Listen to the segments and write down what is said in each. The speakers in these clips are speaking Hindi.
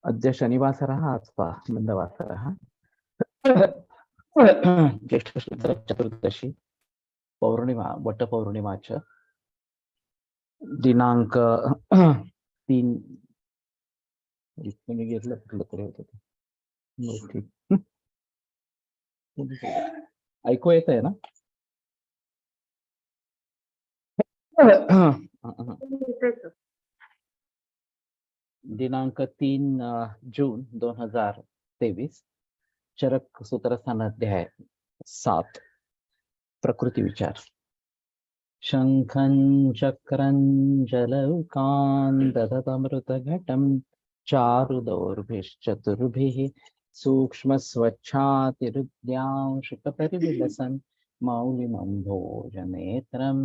अद्य शनिवासरः अथवा मन्दवासरः ज्येष्ठशुद्ध चतुर्दशी पौर्णिमा वटपौर्णिमा च दिनांक 3 इतने घेतलं कुठलं तरी होतं ते. बरं, ठीक. ऐकू येत आहे ना? दिनांक 3 जून 2023 चरक सूत्रस्थान अध्याय 7 प्रकृती विचार. शंखं चक्रं जलौकान् दधतमृतघटं चारुदौर्भिश्चतुर्भिः सूक्ष्मस्वच्छातिरुद्यांशुकपरिविलसन् मौलिमम्भोजनेत्रं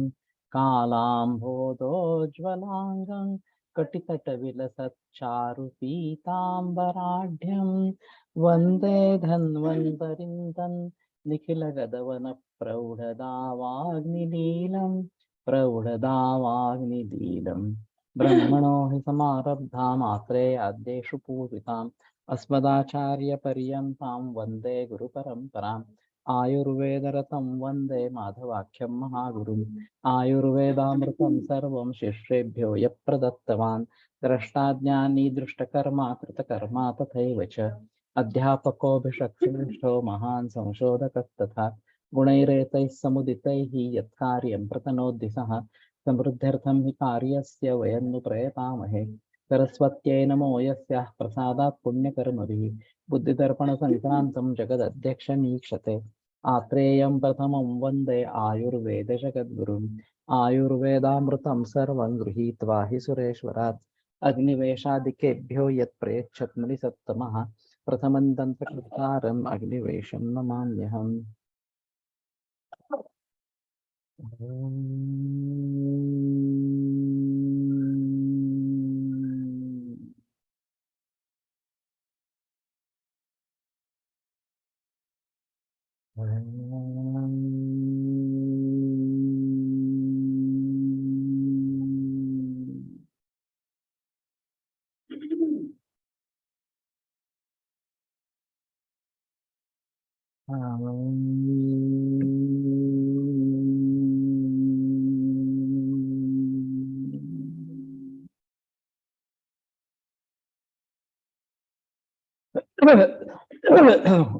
कालाम्भोदोज्ज्वलाङ्गं कटितटविलसच्चारुपीताम्बराढ्यं वन्दे धन्वन्तरिं तन् निखिलगदवनप्रौढदावाग्निलीलम् प्रौढदावाग्निलीलम् ब्रह्मणो हि समारब्धामात्रेयाद्येषु पूजिताम् अस्मदाचार्यपर्यन्तां वन्दे गुरुपरम्पराम् आयुर्वेदरतं वन्दे माधवाख्यं महागुरुम् आयुर्वेदामृतं सर्वं शिष्येभ्यो यः प्रदत्तवान् द्रष्टाज्ञानी दृष्टकर्मा कृतकर्मा तथैव च अध्यापकोऽभिषक्तो महान् संशोधकस्तथा गुणैरेतैः समुदितैः यत्कार्यं प्रतनोद्दि सः समृद्ध्यर्थं हि कार्यस्य वयं नु प्रयतामहे सरस्वत्यै नमो यस्याः प्रसादात् पुण्यकर्मभिः बुद्धिदर्पणसङ्क्रान्तं जगदध्यक्षमीक्षते आत्रेयं प्रथमं वन्दे आयुर्वेदजगद्गुरुम् आयुर्वेदामृतं सर्वं गृहीत्वा हि सुरेश्वरात् अग्निवेशादिकेभ्यो यत्प्रयच्छत् सत्तमः प्रथमं तन्त्रकृतारम् अग्निवेशं नमाम्यहम्.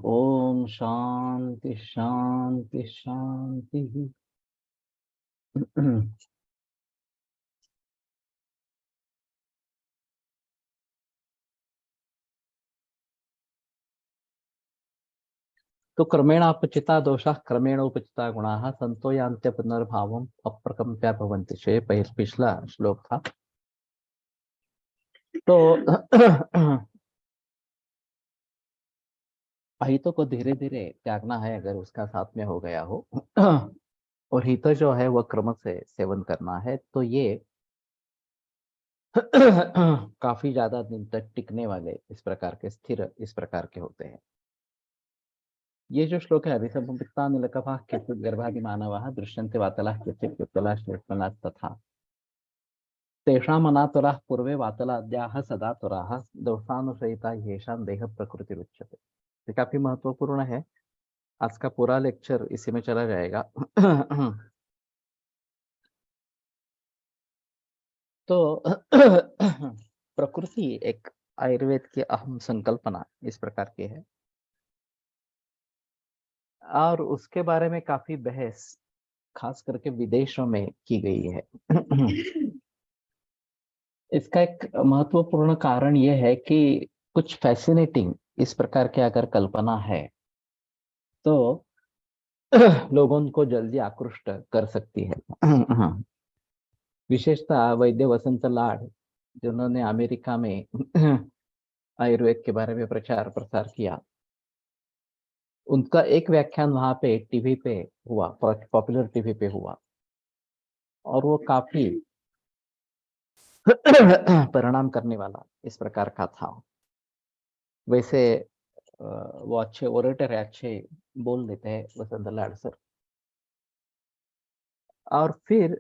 ओम शांति शांति शांति. तो क्रमेणापचिता दोषाः क्रमेणोपचिता गुणाः संतो यान्त्य पुनर्भावम् अप्रकम्प्या भवन्ति. पिछला श्लोक था. तो अहितों को धीरे धीरे त्यागना है अगर उसका साथ में हो गया हो और हित जो है वह क्रम से सेवन करना है तो ये काफी ज्यादा दिन तक टिकने वाले इस प्रकार के स्थिर इस प्रकार के होते हैं. ये जो श्लोक है अभिसंपिता निलकभा केचित् गर्भादि मानवाः दृश्यन्ते वातलाः केचित् युक्तलाः श्लेष्मलाः तथा तेषाम् अनातुराः पूर्वे वातलाद्याः सदा तुराः दोषानुशयिता येषां देह प्रकृति उच्यते. ये काफी महत्वपूर्ण है. आज का पूरा लेक्चर इसी में चला जाएगा. तो प्रकृति एक आयुर्वेद की अहम संकल्पना इस प्रकार की है और उसके बारे में काफी बहस खास करके विदेशों में की गई है. इसका एक महत्वपूर्ण कारण यह है कि कुछ फैसिनेटिंग इस प्रकार की अगर कल्पना है तो लोगों को जल्दी आकृष्ट कर सकती है. विशेषतः वैद्य वसंत लाड जिन्होंने अमेरिका में आयुर्वेद के बारे में प्रचार प्रसार किया, उनका एक व्याख्यान वहां पे टीवी पे हुआ, पॉपुलर टीवी पे हुआ और वो काफी परिणाम करने वाला इस प्रकार का था. वैसे वो अच्छे ओरेटर है, अच्छे बोल देते हैं वसंत लाड सर. और फिर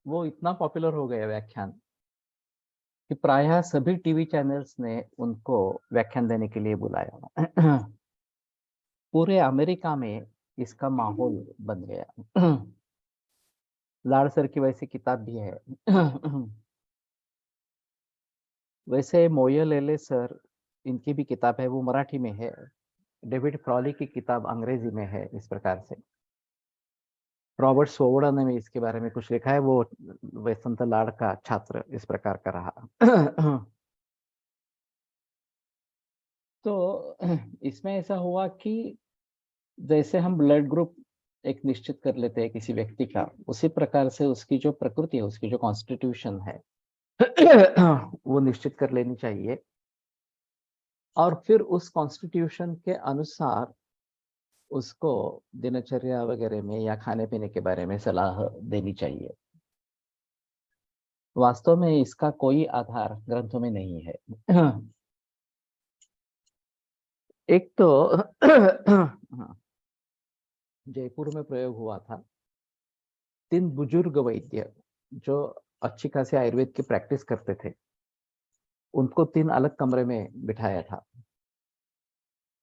वो इतना पॉपुलर हो गया व्याख्यान कि कि प्रायः सभी टीवी चैनल्स ने उनको व्याख्यान देने के लिए बुलाया। पूरे अमेरिका में इसका माहौल बन गया। लाड सर की वैसी किताब भी है। वैसे मोयलेले सर, इनकी भी किताब है, वो मराठी में है। डेविड फ्रॉली की किताब अंग्रेजी में है इस प्रकार से। रॉबर्ट सोवड़ा ने भी इसके बारे में कुछ लिखा है, वो वसंत लाड का छात्र इस प्रकार का रहा। तो इसमें ऐसा हुआ कि जैसे हम ब्लड ग्रुप एक निश्चित कर लेते हैं किसी व्यक्ति का, उसी प्रकार से उसकी जो प्रकृति है, उसकी जो कॉन्स्टिट्यूशन है, वो निश्चित कर लेनी चाहिए। और फिर उस कॉन्स्टिट्यूशन के अनुसार उसको दिनचर्या वगैरह में या खाने-पीने के बारे में सलाह देनी चाहिए। वास्तव में इसका कोई आधार ग्रंथों में नहीं है। एक तो जयपुर में प्रयोग हुआ था। 3 बुजुर्ग वैद्य जो अच्छी खासी आयुर्वेद की प्रैक्टिस करते थे, उनको 3 अलग कमरे में बिठाया था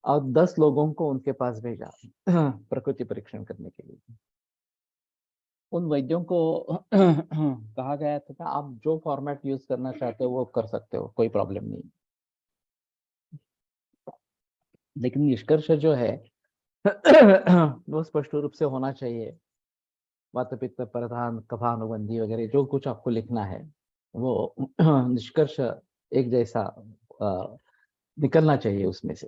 और 10 लोगों को उनके पास भेजा प्रकृति परीक्षण करने के लिए। उन वैद्यों को कहा गया था कि आप जो फॉर्मेट यूज़ करना चाहते हो वो कर सकते हो, कोई प्रॉब्लम नहीं। लेकिन निष्कर्ष जो है वो स्पष्ट रूप से होना चाहिए। वात पित्त प्रधान कफानुबंधी वगैरह जो कुछ आपको लिखना है, वो निष्कर्ष एक जैसा निकलना चाहिए उसमें से।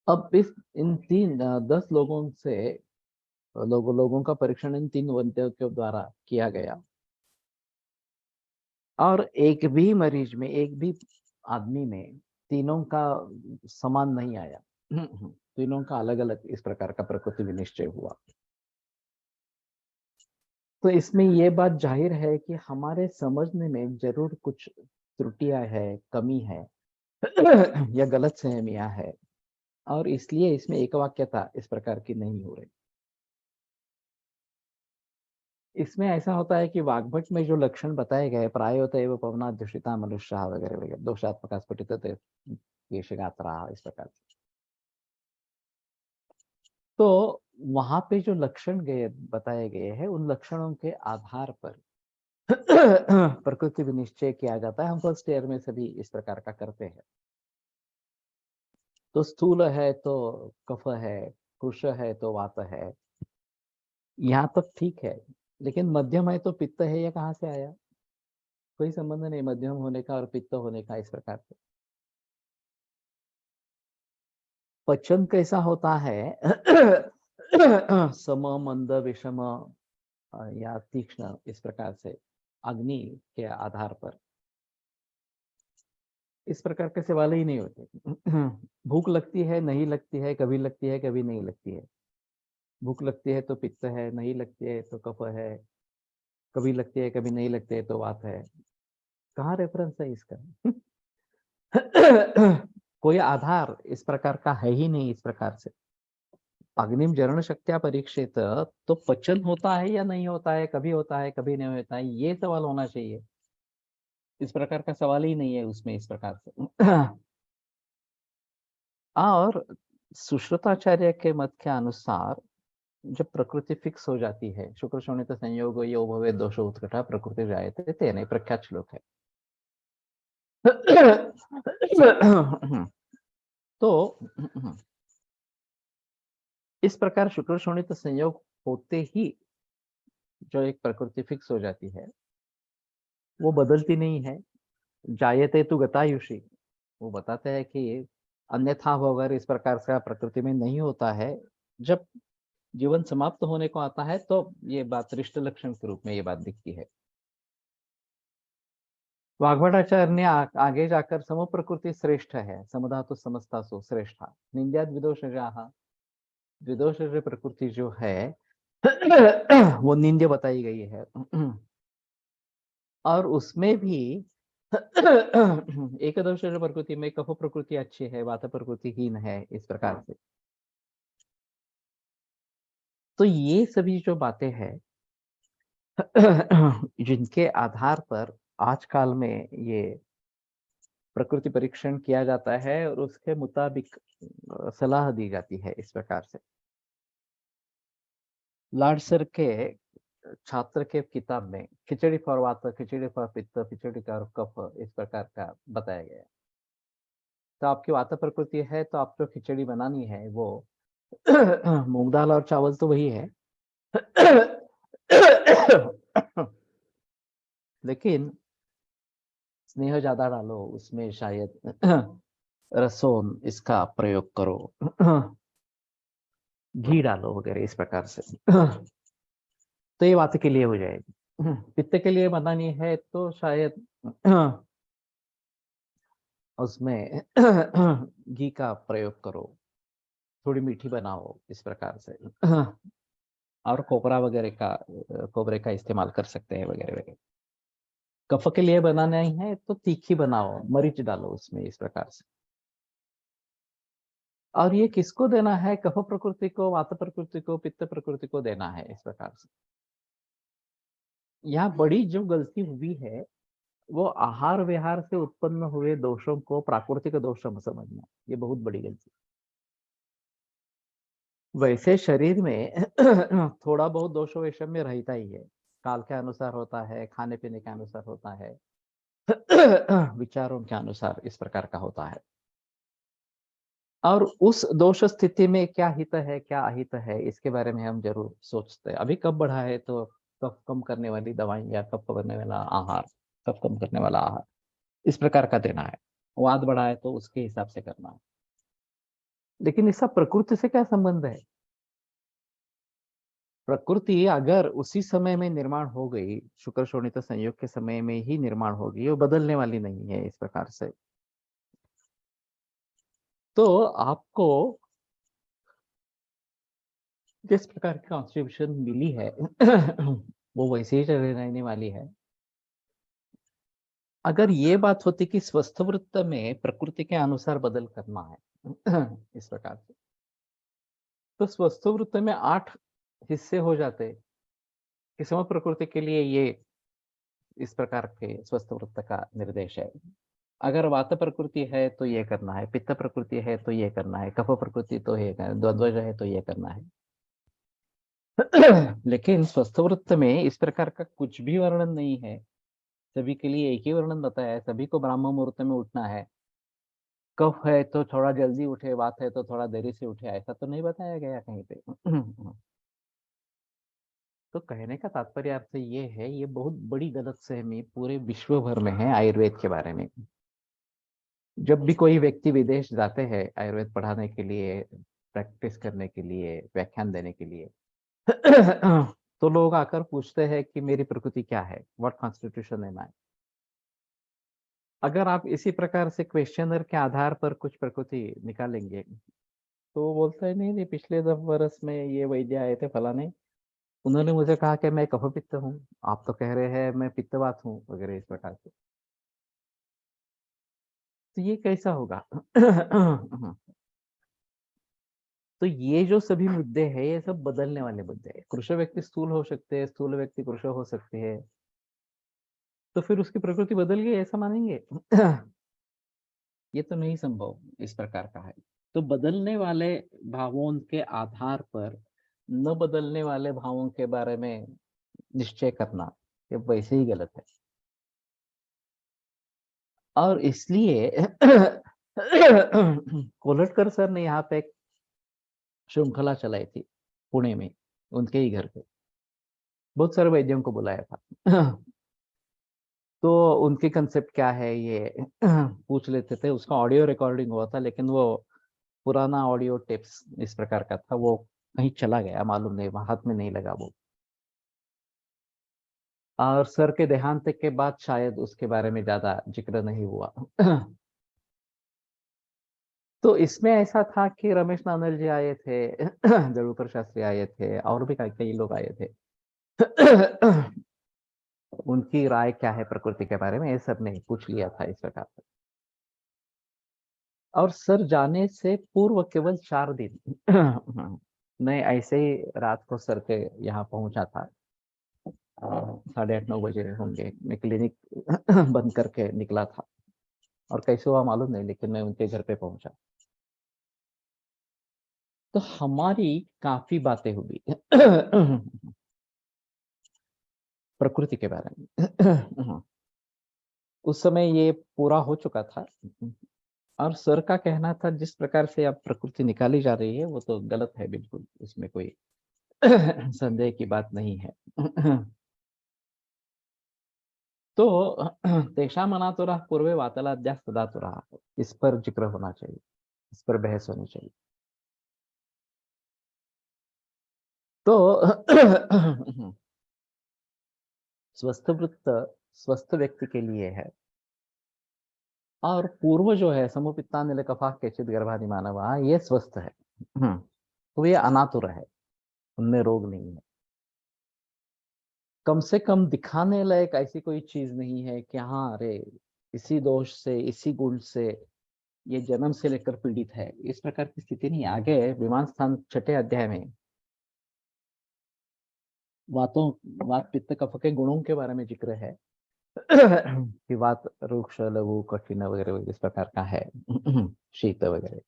अब इन 10 लोगों से लोगों का परीक्षण इन 3 वैद्यों के द्वारा किया गया और एक भी मरीज में, एक भी आदमी में तीनों का समान नहीं आया। तीनों का अलग-अलग इस प्रकार का प्रकृति विनिश्चय हुआ। तो इसमें ये बात जाहिर है कि हमारे समझने में ज़रूर कुछ त्रुटियाँ है, कमी है या गलतफ़हमियाँ है और इसलिए इसमें एकवाक्यता इस प्रकार की नहीं हो रही। इसमें ऐसा होता है कि वाग्भट में जो लक्षण बताए गए, प्रायोतैव पवनाध्युषिता मनुष्याः वगैरह-वगैरह, दोषात्मका स्फुटितते केशगात्राः इस प्रकार से। तो वहाँ पे जो लक्षण बताए गए हैं, उन लक्षणों के आधार पर प्रकृति विनिश्चय किया जाता है। हम फर्स्ट ईयर में सभी इस प्रकार का करते हैं। तो स्थूल है तो कफ है, कृश है तो वात है। यहाँ तक ठीक है, लेकिन मध्यम है तो पित्त है, ये कहाँ से आया? कोई संबंध नहीं मध्यम होने का और पित्त होने का इस प्रकार से। पचन कैसा होता है? सम, मंद, विषम या तीक्ष्ण इस प्रकार से अग्नि के आधार पर इस प्रकार के सवाल ही नहीं होते। भूख लगती है, नहीं लगती है, कभी नहीं लगती है। भूख लगती है तो पित्त है, नहीं लगती है तो कफ है, कभी लगती है, कभी नहीं लगती है तो वात है। कहाँ रेफरेंस है इसका? कोई आधार इस प्रकार का है ही नहीं इस प्रकार से। अग्निम जरण शक्त्या परीक्षित, तो पचन होता है या नहीं होता है, कभी होता है, कभी नहीं होता है, ये सवाल होना चाहिए। इस प्रकार का सवाल ही नहीं है उसमें इस प्रकार से। और सुश्रुताचार्य के मत के अनुसार जब प्रकृति फिक्स हो जाती है, शुक्र शोणित संयोग यो भवे दोषो उत्कटा प्रकृति जायते तेने प्रख्यात श्लोक है। तो इस प्रकार शुक्र शोणित संयोग होते ही जो एक प्रकृति फिक्स हो जाती है, वो बदलती नहीं है। जायते तु गतायुषी, वो बताते हैं कि अन्यथा वगैरह इस प्रकार का प्रकृति में नहीं होता है। जब जीवन समाप्त होने को आता है तो ये बात रिष्ट लक्षण के रूप में ये बात दिखती है। वाग्भटाचार्य ने आगे जाकर सम प्रकृति श्रेष्ठ है, समधातु समस्तासु श्रेष्ठा, निंद्या द्विदोषजाः, द्विदोष प्रकृति जो है वो निंद्य बताई गई है। और उसमें भी एकदोष प्रकृति में कफ प्रकृति अच्छी है, वात प्रकृति हीन है इस प्रकार से। तो ये सभी जो बातें हैं जिनके आधार पर आज काल में ये प्रकृति परीक्षण किया जाता है और उसके मुताबिक सलाह दी जाती है इस प्रकार से। लाडसर के छात्र के किताब में खिचड़ी फॉर वात, खिचड़ी फॉर पित्त, खिचड़ी फॉर कफ इस प्रकार का बताया गया है। तो आपकी वात प्रकृति है तो आपको खिचड़ी बनानी है वो मूंग दाल और चावल तो वही है। लेकिन स्नेह ज्यादा डालो उसमें शायद रसोन इसका प्रयोग करो, घी डालो वगैरह इस प्रकार से। तो ये वात के लिए हो जाएगी। पित्त के लिए बनानी है तो शायद उसमें घी का प्रयोग करो, थोड़ी मीठी बनाओ इस प्रकार से। और कोबरे का इस्तेमाल कर सकते हैं वगैरह वगैरह। कफ के लिए बनाना ही है तो तीखी बनाओ, मरीच डालो उसमें इस प्रकार से। और ये किसको देना है? कफ प्रकृति को, वात प्रकृति को, पित्त प्रकृति को देना है इस प्रकार से। यहाँ बड़ी जो गलती हुई है वो आहार विहार से उत्पन्न हुए दोषों को प्राकृतिक दोष समझना, ये बहुत बड़ी गलती। वैसे शरीर में थोड़ा बहुत दोष वैषम्य रहता ही है, काल के अनुसार होता है, खाने पीने के अनुसार होता है, विचारों के अनुसार इस प्रकार का होता है। और उस दोष स्थिति में क्या हित है क्या अहित है इसके बारे में हम जरूर सोचते हैं। अभी कब बढ़ा है तो कफ कम करने वाली दवाई या कफ करने वाला आहार, कफ कम करने वाला आहार इस प्रकार का देना है। वाद बढ़ा है तो उसके हिसाब से करना है। लेकिन इसका प्रकृति से क्या संबंध है? प्रकृति अगर उसी समय में निर्माण हो गई, शुक्र शोणित संयोग के समय में ही निर्माण होगी, वो बदलने वाली नहीं है इस प्रकार से। तो आपको जिस प्रकार की कॉन्स्टिट्यूशन मिली है वो वैसे ही रहने वाली है। अगर ये बात होती कि स्वस्थ वृत्त में प्रकृति के अनुसार बदल करना है इस प्रकार से, तो स्वस्थ वृत्त में 8 हिस्से हो जाते कि सम प्रकृति के लिए ये इस प्रकार के स्वस्थ वृत्त का निर्देश है। अगर वात प्रकृति है तो ये करना है, पित्त प्रकृति है तो ये करना है, कफ प्रकृति तो ये करना है, द्वंद्वज है तो ये करना है। लेकिन स्वस्थ वृत्त में इस प्रकार का कुछ भी वर्णन नहीं है। सभी के लिए एक ही वर्णन बताया है, सभी को ब्राह्म मुहूर्त में उठना है। कफ है तो थोड़ा जल्दी उठे, वात है तो थोड़ा देरी से उठे, ऐसा तो नहीं बताया गया कहीं पे। तो कहने का तात्पर्य आपसे ये है, ये बहुत बड़ी गलतफहमी पूरे विश्व भर में है आयुर्वेद के बारे में। जब भी कोई व्यक्ति विदेश जाते हैं आयुर्वेद पढ़ाने के लिए, प्रैक्टिस करने के लिए, व्याख्यान देने के लिए, तो लोग आकर पूछते हैं कि मेरी प्रकृति क्या है, व्हाट कॉन्स्टिट्यूशन है माय। अगर आप इसी प्रकार से क्वेश्चनर के आधार पर कुछ प्रकृति निकालेंगे तो वो बोलते हैं नहीं नहीं, पिछले 10 वर्ष में ये वैद्य आए थे फलाने, उन्होंने मुझे कहा कि मैं कफ पित्त हूँ, आप तो कह रहे हैं मैं पित्तवात हूँ वगैरह इस प्रकार से। तो ये कैसा होगा? तो ये जो सभी मुद्दे हैं ये सब बदलने वाले मुद्दे हैं। कृश व्यक्ति स्थूल हो सकते हैं, स्थूल व्यक्ति कृश हो सकते हैं, तो फिर उसकी प्रकृति बदल गई ऐसा मानेंगे? ये तो नहीं संभव इस प्रकार का है। तो बदलने वाले भावों के आधार पर न बदलने वाले भावों के बारे में निश्चय करना ये वैसे ही गलत है। और इसलिए कोलटकर सर ने यहाँ पे एक श्रृंखला चलाई थी पुणे में, उनके ही घर पे बहुत सारे वैद्यों को बुलाया था। तो उनकी कंसेप्ट क्या है ये पूछ लेते थे। उसका ऑडियो रिकॉर्डिंग हुआ था लेकिन वो पुराना ऑडियो टेप्स इस प्रकार का था, वो कहीं चला गया मालूम नहीं, हाथ में नहीं लगा वो। और सर के देहांत के बाद शायद उसके बारे में ज्यादा जिक्र नहीं हुआ। तो इसमें ऐसा था कि रमेश नानल जी आए थे, जड़ूकर शास्त्री आए थे, और भी कई लोग आए थे। उनकी राय क्या है प्रकृति के बारे में, ये सब ने पूछ लिया था इस प्रकार से। और सर जाने से पूर्व केवल 4 दिन मैं ऐसे ही रात को सर के यहाँ पहुंचा था। 8:30-9 बजे होंगे। मैं क्लिनिक बंद करके निकला था और कैसे हुआ मालूम नहीं, लेकिन मैं उनके घर पे पहुंचा तो हमारी काफी बातें हुई प्रकृति के बारे में। उस समय ये पूरा हो चुका था और सर का कहना था जिस प्रकार से अब प्रकृति निकाली जा रही है वो तो गलत है बिल्कुल, इसमें कोई संदेह की बात नहीं है। तो तेषाम् अनातुरः पूर्वे वार्तालाद्याः सदातुरः, इस पर जिक्र होना चाहिए, इस पर बहस होनी चाहिए। तो स्वस्थ वृत्त स्वस्थ व्यक्ति के लिए है और पूर्व जो है समुपित्तानिलकफाः केचित् गर्भादि मानवाः, ये स्वस्थ है। तो ये अनातुर है, उनमें रोग नहीं है। कम से कम दिखाने लायक ऐसी कोई चीज नहीं है कि हाँ अरे इसी दोष से इसी गुण से ये जन्म से लेकर पीड़ित है, इस प्रकार की स्थिति नहीं। आगे विमान स्थान 6 अध्याय में वातों वात पित्त कफ के गुणों के बारे में जिक्र है कि वात रुक्ष लघु कठिन वगैरह वगैरह इस प्रकार का है शीत वगैरह।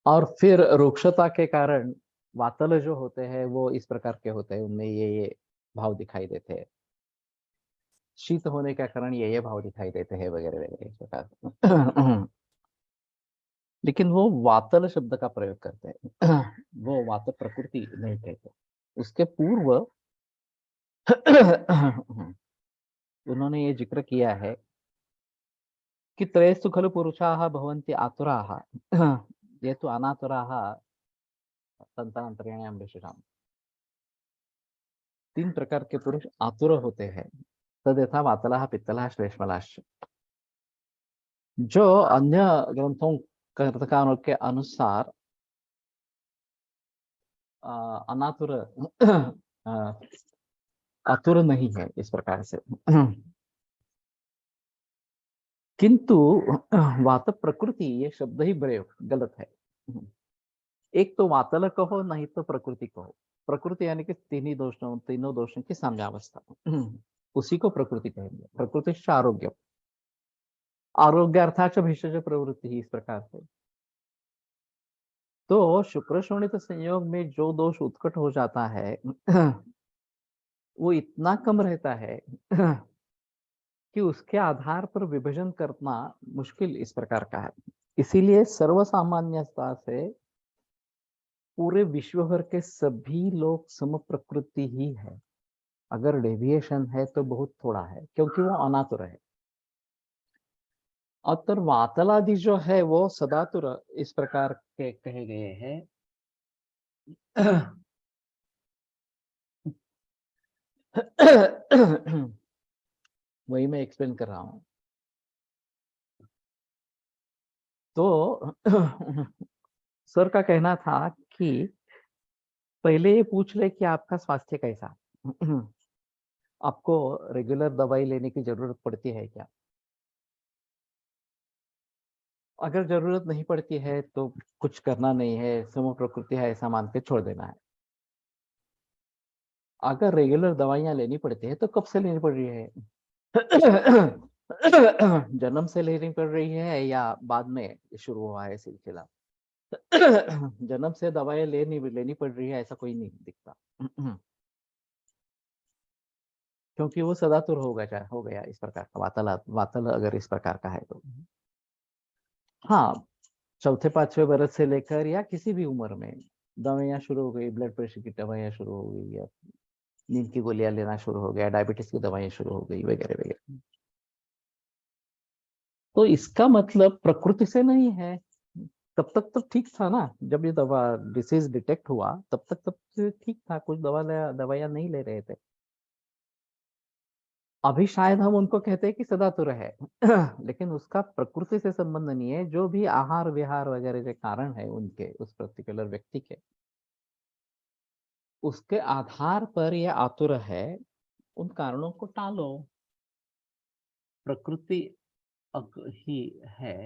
और फिर रुक्षता के कारण वातल जो होते हैं वो इस प्रकार के होते हैं, उनमें ये भाव दिखाई देते हैं। शीत होने के कारण ये भाव दिखाई देते हैं वगैरह वगैरह इस प्रकार। लेकिन वो वातल शब्द का प्रयोग करते हैं, वो वात प्रकृति नहीं कहते। उसके पूर्व उन्होंने ये जिक्र किया है कि त्रयस्तु खलु पुरुषाः भवन्ति आतुराः ये तो अनातुराः तन्त्रान्तरेण विशिष्टाम्। 3 प्रकार के पुरुष आतुर होते हैं, तद यथा वातलः पित्तलः श्लेष्मलाश्च। जो अन्य ग्रंथों कर्तकारों के अनुसार अनातुर आतुर नहीं है इस प्रकार से। किंतु वात प्रकृति ये शब्द ही प्रयोग गलत है। एक तो वातल कहो नहीं तो प्रकृति कहो। प्रकृति यानी कि तीनों दोषों की साम्यावस्था, उसी को प्रकृति कहेंगे। प्रकृति आरोग्य, आरोग्यार्थाच भिषज प्रवृत्ति इस प्रकार से। तो शुक्र शोणित संयोग में जो दोष उत्कट हो जाता है वो इतना कम रहता है कि उसके आधार पर विभाजन करना मुश्किल इस प्रकार का है। इसीलिए सर्वसामान्यता से पूरे विश्व भर के सभी लोग सम प्रकृति ही है। अगर डेविएशन है तो बहुत थोड़ा है, क्योंकि वो अनातुर है। और वातलादि जो है वो सदातुर इस प्रकार के कहे गए हैं। वही मैं एक्सप्लेन कर रहा हूं। तो सर का कहना था कि पहले ये पूछ ले कि आपका स्वास्थ्य कैसा आपको रेगुलर दवाई लेने की जरूरत पड़ती है क्या? अगर जरूरत नहीं पड़ती है तो कुछ करना नहीं है, समूह प्रकृति है ऐसा मान के छोड़ देना है। अगर रेगुलर दवाइयां लेनी पड़ती है तो कब से लेनी पड़ रही है? जन्म से लेनी पड़ रही है या बाद में शुरू हुआ है सिलसिला? जन्म से दवाएं लेनी पड़ रही है ऐसा कोई नहीं दिखता। क्योंकि वो सदातुर हो गया इस प्रकार का वातल अगर इस प्रकार का है तो। हाँ, चौथे 5वें बरस से लेकर या किसी भी उम्र में दवाइयाँ शुरू हो गई, ब्लड प्रेशर की दवाइयाँ शुरू हो गई या नींद की गोलियां लेना शुरू हो गया, डायबिटीज की दवाइयाँ शुरू हो गई वगैरह वगैरह, तो इसका मतलब प्रकृति से नहीं है। तब तक तो ठीक था ना, जब ये दवा डिसीज डिटेक्ट हुआ तब से ठीक था, कुछ दवाइयां नहीं ले रहे थे। अभी शायद हम उनको कहते हैं कि सदातुर है लेकिन उसका प्रकृति से संबंध नहीं है। जो भी आहार विहार वगैरह के कारण है उनके उस पर्टिकुलर व्यक्ति के, उसके आधार पर यह आतुर है। उन कारणों को टालो, प्रकृति ही है।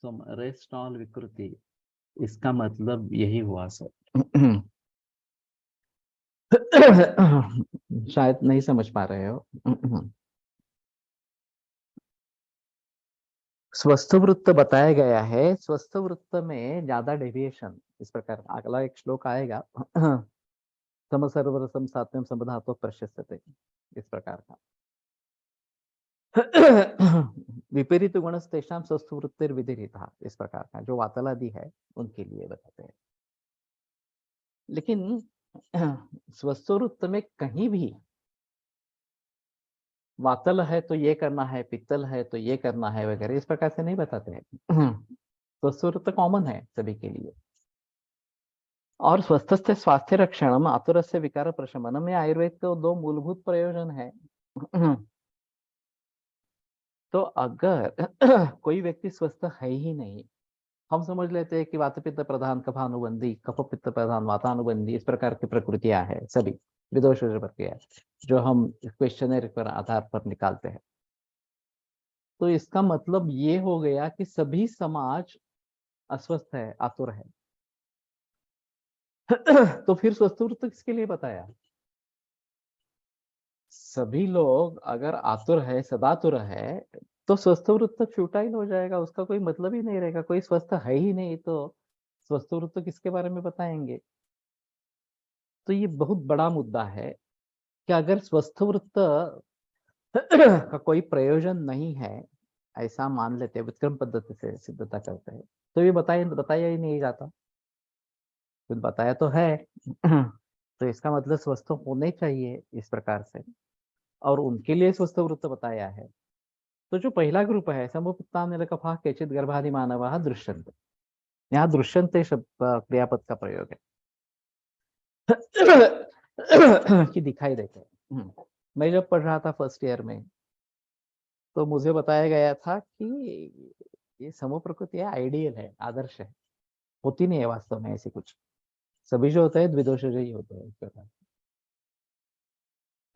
रेस्ट ऑल विकृति, इसका मतलब यही हुआ सर। शायद नहीं समझ पा रहे हो। स्वस्थ वृत्त बताया गया है, स्वस्थ वृत्त में ज्यादा डेविएशन इस प्रकार, अगला एक श्लोक आएगा। सम सर्वरसम सात्वम समधातो प्रशस्यते, इस प्रकार का। विपरीत गुण तेषाम स्वस्थ वृत्तिर विधिरिता, इस प्रकार का जो वातलादि है उनके लिए बताते हैं। लेकिन स्वस्थ वृत्त में कहीं भी वातल है तो ये करना है, पित्तल है तो ये करना है वगैरह, इस प्रकार से नहीं बताते हैं। स्वस्थ वृत्त कॉमन है सभी के लिए। और स्वस्थ से स्वास्थ्य रक्षण, आतुर से विकार प्रशमन में आयुर्वेद के दो मूलभूत प्रयोजन है। तो अगर कोई व्यक्ति स्वस्थ है ही नहीं, हम समझ लेते हैं कि वात पित्त प्रधान कफानुबंधी, कफ पित्त प्रधान वातानुबंधी, इस प्रकार की प्रकृतियां हैं सभी विदोष प्रक्रिया, जो हम क्वेश्चनर पर आधार पर निकालते हैं। तो इसका मतलब ये हो गया कि सभी समाज अस्वस्थ है, आतुर है। तो फिर स्वस्थ वृत्त किसके लिए बताया? सभी लोग अगर आतुर है, सदातुर है, तो स्वस्थ वृत्त फ्यूटाइल हो जाएगा, उसका कोई मतलब ही नहीं रहेगा। कोई स्वस्थ है ही नहीं तो स्वस्थ वृत्त किसके बारे में बताएंगे? तो ये बहुत बड़ा मुद्दा है कि अगर स्वस्थ वृत्त का कोई प्रयोजन नहीं है, ऐसा मान लेते हैं, विक्रम पद्धति से सिद्धता करते हैं, तो ये बताया ही नहीं जाता। कुछ बताया तो है। तो इसका मतलब स्वस्थ होने चाहिए इस प्रकार से, और उनके लिए स्वस्थ वृत्त बताया है। तो जो पहला ग्रुप है, समूपित्तानिलकफा केचित गर्भादि मानव दृश्यन्ते, यहाँ दृश्यन्ते शब्द क्रियापद का प्रयोग है। कि दिखाई देते हैं। मैं जब पढ़ रहा था फर्स्ट ईयर में, तो मुझे बताया गया था कि ये समूह प्रकृति है, आइडियल है, आदर्श है, होती नहीं है वास्तव में ऐसी कुछ। सभी जो होते हैं द्विदोष ही होते हैं इस प्रकार।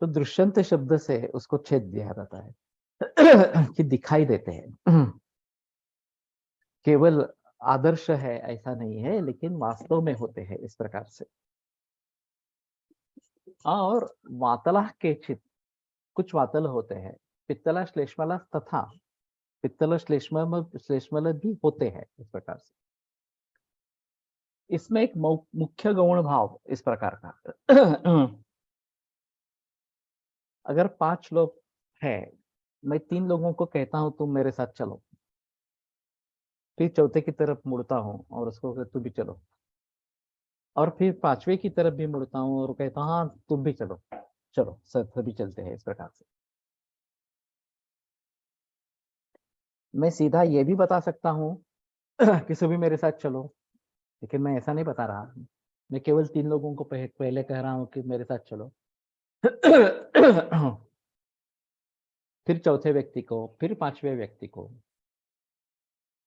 तो दृश्यंत शब्द से उसको छेद दिया जाता है। कि दिखाई देते हैं। केवल आदर्श है ऐसा नहीं है, लेकिन वास्तव में होते हैं इस प्रकार से। और वातला केचित, कुछ वातल होते हैं, पित्तला श्लेष्मला तथा पित्तल श्लेष्मल भी होते हैं इस प्रकार से। इसमें एक मुख्य गौण भाव इस प्रकार का। अगर 5 लोग हैं, मैं 3 लोगों को कहता हूं तुम मेरे साथ चलो, फिर चौथे की तरफ मुड़ता हूँ और उसको कहता तू भी चलो, और फिर 5वें की तरफ भी मुड़ता हूँ और कहता हूँ हाँ तुम भी चलो, चलो सब सभी चलते हैं इस प्रकार से। मैं सीधा ये भी बता सकता हूँ कि सभी मेरे साथ चलो, लेकिन मैं ऐसा नहीं बता रहा। मैं केवल 3 लोगों को पहले कह रहा हूँ कि मेरे साथ चलो। फिर चौथे व्यक्ति को, फिर 5वें व्यक्ति को।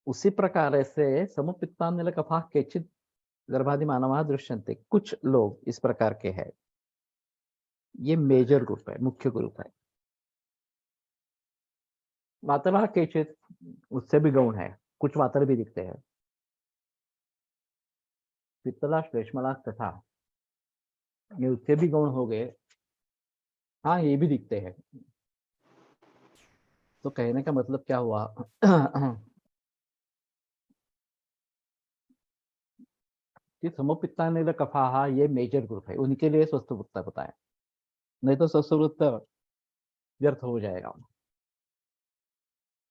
उसी प्रकार से समुपित्तान्निल कफा केचित गर्भादि मानव दृश्यन्ते, कुछ लोग इस प्रकार के हैं। ये मेजर ग्रुप है, मुख्य ग्रुप है। वातला केचित, उससे भी गौण है, कुछ वातल भी दिखते हैं। पित्तला श्लेष्मला तथा, ये उससे भी गौण हो गए। हाँ ये भी दिखते हैं। तो कहने का मतलब क्या हुआ? कि समपित्तान्निल कफाहा ये मेजर ग्रुप है, उनके लिए स्वस्थ वृत्त बताया, नहीं तो स्वस्थ वृत्त व्यर्थ हो जाएगा।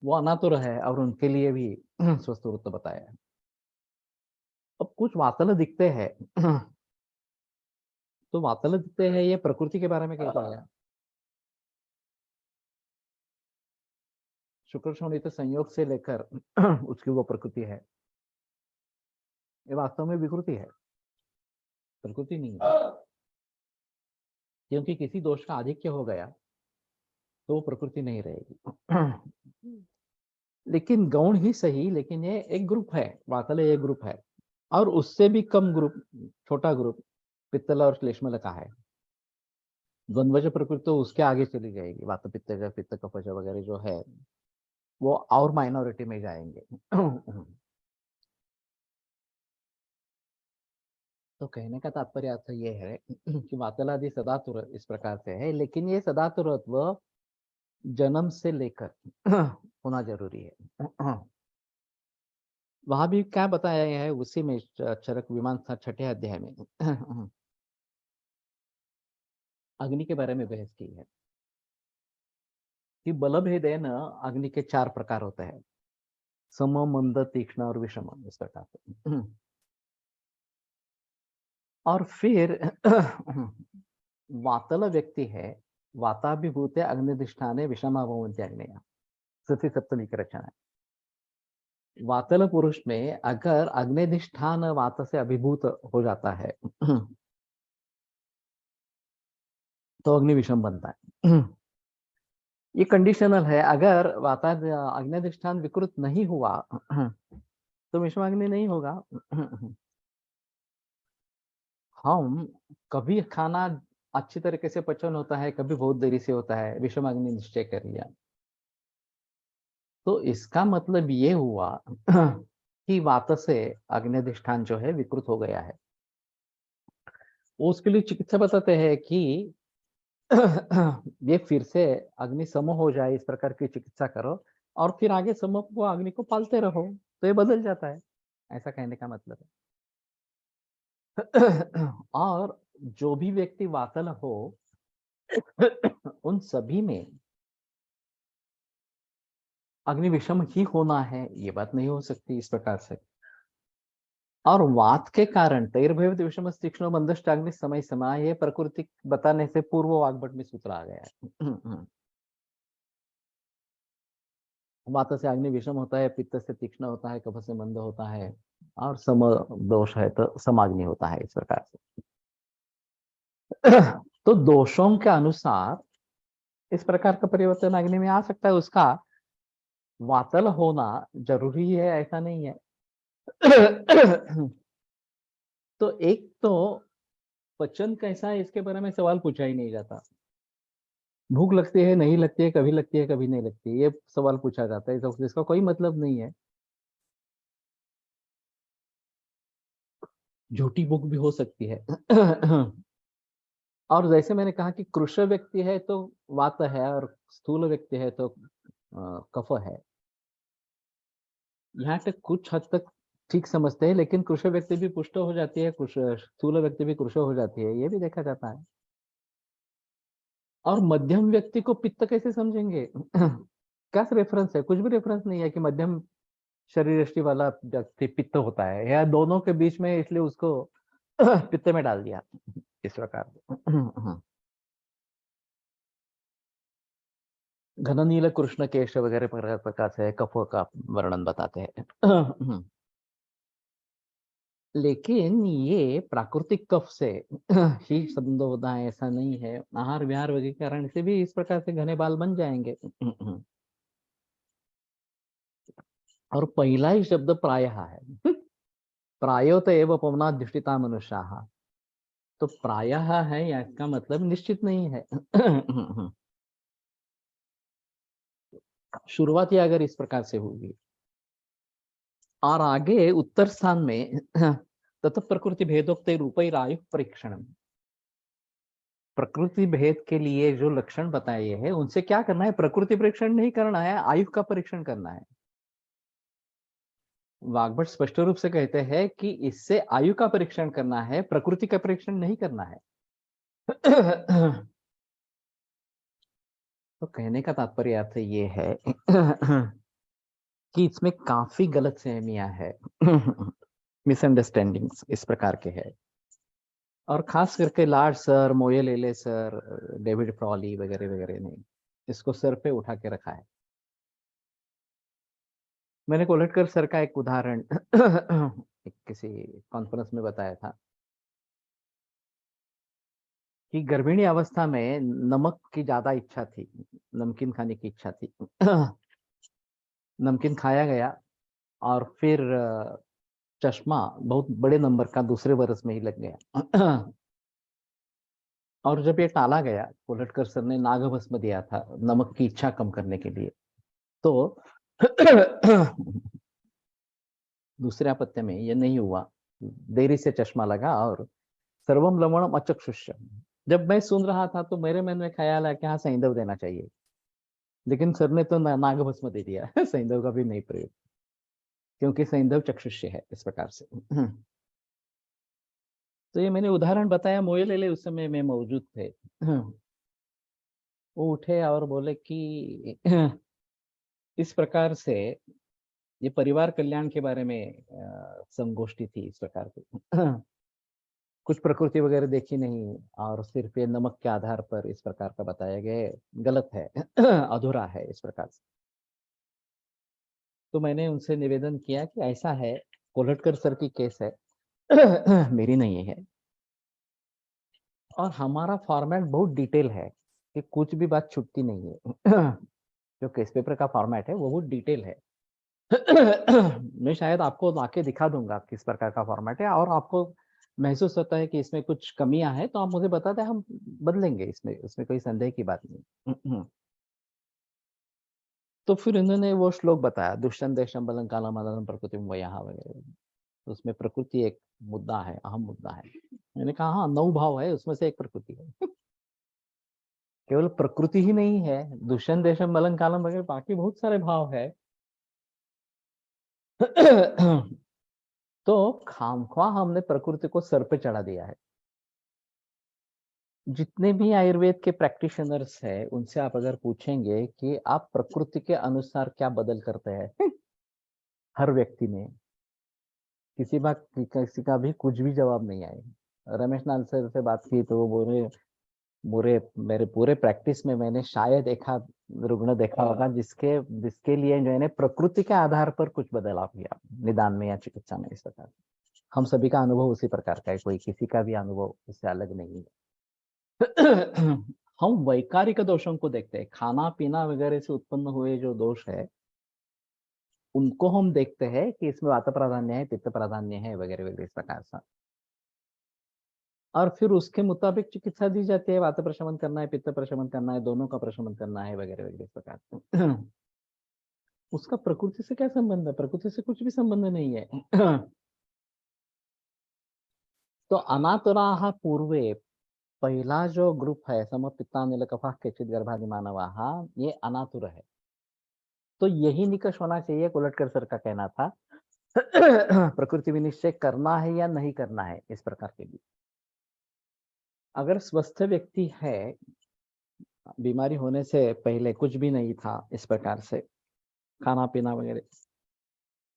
वो अनातुर है और उनके लिए भी स्वस्थ वृत्त बताया है। अब कुछ वातल दिखते हैं। तो वातल दिखते हैं, ये प्रकृति के बारे में कहता है। शुक्र शोणित संयोग से लेकर उसकी वो प्रकृति है, ये वास्तव में विकृति है, प्रकृति नहीं है। क्योंकि किसी दोष का आधिक्य हो गया तो वो प्रकृति नहीं रहेगी। लेकिन गौण ही सही, लेकिन ये एक ग्रुप है, वातल एक ग्रुप है। और उससे भी कम ग्रुप, छोटा ग्रुप पित्तल और श्लेष्मल का है। द्वंद्वज प्रकृति तो उसके आगे चली जाएगी, वात पित्त पित्त कफज वगैरह जो है वो और माइनॉरिटी में जाएंगे। तो कहने का तात्पर्य अर्थ ये है कि वातलादि सदातुर इस प्रकार से है, लेकिन ये सदातुरत्व जन्म से लेकर होना जरूरी है। वहां भी क्या बताया गया है उसी में चरक मीमांसा छठे अध्याय में अग्नि के बारे में बहस की है कि बल भेद है न, अग्नि के 4 प्रकार होते हैं, सम, मंद, तीक्ष्ण और विषम, इस प्रकार से। और फिर वातल व्यक्ति है, वाताभिभूत अग्निधिष्ठाने विषमाभवन्ति अग्नेय, सती सप्तमी की रचना है। वातल पुरुष में अगर अग्निधिष्ठान वात से अभिभूत हो जाता है तो अग्नि विषम बनता है। ये कंडीशनल है, अगर वाता अग्निधिष्ठान विकृत नहीं हुआ तो विषमाग्नि नहीं होगा। हम कभी खाना अच्छी तरीके से पचन होता है, कभी बहुत देरी से होता है, विषमाग्नि निश्चय कर लिया, तो इसका मतलब ये हुआ कि वात से अग्निधिष्ठान जो है विकृत हो गया है। उसके लिए चिकित्सा बताते हैं कि ये फिर से अग्नि सम हो जाए, इस प्रकार की चिकित्सा करो और फिर आगे सम को अग्नि को पालते रहो, तो ये बदल जाता है, ऐसा कहने का मतलब है। और जो भी व्यक्ति वातल हो उन सभी में अग्नि विषम ही होना है, ये बात नहीं हो सकती इस प्रकार से। और वात के कारण तैर्भव विषम तीक्ष्ण मंदष्ट अग्नि समय समय, ये प्रकृति बताने से पूर्व वाग्भट में सूत्र आ गया है। वात से अग्नि विषम होता है, पित्त से तीक्ष्ण होता है, कफ से मंद होता है, और सम दोष है तो समाग्नि होता है, इस प्रकार से। तो दोषों के अनुसार इस प्रकार का परिवर्तन अग्नि में आ सकता है, उसका वातल होना जरूरी है ऐसा नहीं है। तो एक तो पचन कैसा है इसके बारे में सवाल पूछा ही नहीं जाता, भूख लगती है नहीं लगती है, कभी लगती है कभी नहीं लगती है, ये सवाल पूछा जाता है, तो इसका कोई मतलब नहीं है। झूठी भूख भी हो सकती है। और जैसे मैंने कहा कि कृश व्यक्ति है तो वात है, और स्थूल व्यक्ति है तो कफ है। यहाँ तक कुछ हद तक ठीक समझते हैं, लेकिन कृश व्यक्ति भी पुष्ट हो जाती है, कुछ स्थूल व्यक्ति भी कृश हो जाती है, ये भी देखा जाता है। और मध्यम व्यक्ति को पित्त कैसे समझेंगे? क्या रेफरेंस है? कुछ भी रेफरेंस नहीं है कि मध्यम शरीर यष्टि वाला व्यक्ति पित्त होता है, या दोनों के बीच में, इसलिए उसको पित्त में डाल दिया इस प्रकार से। घन नील कृष्ण केश वगैरह प्रकार से कफ का वर्णन बताते हैं। लेकिन ये प्राकृतिक कफ से ही संबंध होता है ऐसा नहीं है, आहार विहार वगैरह के कारण से भी इस प्रकार से घने बाल बन जाएंगे। और पहला ही शब्द प्रायः है। प्रायोत एव पवनाधिष्ठिता मनुष्याः, तो प्रायः है या इसका मतलब निश्चित नहीं है। शुरुआत ही अगर इस प्रकार से होगी और आगे उत्तर स्थान में तथा प्रकृति भेदोक्त रूपई आयु परीक्षण, प्रकृति भेद के लिए जो लक्षण बताए हैं उनसे क्या करना है, प्रकृति परीक्षण नहीं करना है, आयु का परीक्षण करना है। वाग्भट स्पष्ट रूप से कहते हैं कि इससे आयु का परीक्षण करना है, प्रकृति का परीक्षण नहीं करना है। तो कहने का तात्पर्य अर्थ ये है कि इसमें काफी गलत फहमियां है, मिसअंडरस्टैंडिंग्स इस प्रकार के है। और खास करके लार्ड सर, मोयेलेले सर, डेविड फ्रॉली वगैरह वगैरह ने इसको सर पे उठा के रखा है। मैंने कोलटकर सर का एक उदाहरण एक किसी कॉन्फ्रेंस में बताया था कि गर्भिणी अवस्था में नमक की ज्यादा इच्छा थी, नमकीन खाने की इच्छा थी। नमकीन खाया गया और फिर चश्मा बहुत बड़े नंबर का दूसरे बरस में ही लग गया। और जब ये टाला गया, कोलटकर सर ने नागभस्म दिया था नमक की इच्छा कम करने के लिए, तो दूसरे अपत्य में ये नहीं हुआ, देरी से चश्मा लगा और सर्वम लवणम अचक्षुष्यम। जब मैं सुन रहा था तो मेरे मन में ख्याल है कि हाँ सैंधव देना चाहिए, लेकिन सर ने तो नागभस्म दे दिया। सैंधव का भी नहीं प्रयोग, क्योंकि सैंधव चक्षुष्य है इस प्रकार से। तो ये मैंने उदाहरण बताया, मोयलेले उस समय में मौजूद थे। वो उठे और बोले कि इस प्रकार से ये परिवार कल्याण के बारे में संगोष्ठी थी इस प्रकार की। कुछ प्रकृति वगैरह देखी नहीं और सिर्फ ये नमक के आधार पर इस प्रकार का बताया गया, गलत है, अधूरा है इस प्रकार से। तो मैंने उनसे निवेदन किया कि ऐसा है, कोल्हटकर सर की केस है, मेरी नहीं है, और हमारा फॉर्मेट बहुत डिटेल है कि कुछ भी बात छुटती नहीं है। जो केस पेपर का फॉर्मेट है वो बहुत डिटेल है। मैं शायद आपको आके दिखा दूंगा किस प्रकार का फॉर्मेट है, और आपको महसूस होता है कि इसमें कुछ कमियां हैं तो आप मुझे बता दें, हम बदलेंगे, इसमें कोई संदेह की बात नहीं। तो फिर इन्होंने वो श्लोक बताया, दुष्यंत देशम बलं कालम अदनं प्रकृति वयः वगैरह। तो उसमें प्रकृति एक मुद्दा है, अहम मुद्दा है। मैंने कहा हाँ 9 भाव है, उसमें से एक प्रकृति है। केवल प्रकृति ही नहीं है, दुष्यंत देशम बलं कालम वगैरह, बाकी बहुत सारे भाव है। तो खामख्वाह हमने प्रकृति को सर पे चढ़ा दिया है। जितने भी आयुर्वेद के प्रैक्टिशनर्स हैं उनसे आप अगर पूछेंगे कि आप प्रकृति के अनुसार क्या बदल करते हैं, हर व्यक्ति में किसी का भी कुछ भी जवाब नहीं आएगा। रमेश नाल सर से बात की तो वो बोले, मेरे पूरे प्रैक्टिस में मैंने शायद एक आध रुग्ण देखा होगा जिसके जिसके लिए जो है प्रकृति के आधार पर कुछ बदलाव किया निदान में या चिकित्सा में। इस प्रकार हम सभी का अनुभव उसी प्रकार का है, कोई किसी का भी अनुभव उससे अलग नहीं है। हम वैकारिक दोषों को देखते हैं, खाना पीना वगैरह से उत्पन्न हुए जो दोष है उनको हम देखते हैं कि इसमें वात प्राधान्य है, पित्त प्राधान्य है वगैरह वगैरह इस प्रकार से, और फिर उसके मुताबिक चिकित्सा दी जाती है। वात प्रशमन करना है, पित्त प्रशमन करना है, दोनों का प्रशमन करना है वगैरह वगैरह इस प्रकार से। उसका प्रकृति से क्या संबंध है? प्रकृति से कुछ भी संबंध नहीं है। तो अनातुराः पूर्वे पहला जो ग्रुप है, समपित्तानिलकफाः केचित् गर्भादि मानवाः, ये अनातुर है। तो यही निकष होना चाहिए, कोलटकर सर का कहना था। प्रकृति विनिश्चय करना है या नहीं करना है इस प्रकार के लिए। अगर स्वस्थ व्यक्ति है, बीमारी होने से पहले कुछ भी नहीं था, इस प्रकार से खाना पीना वगैरह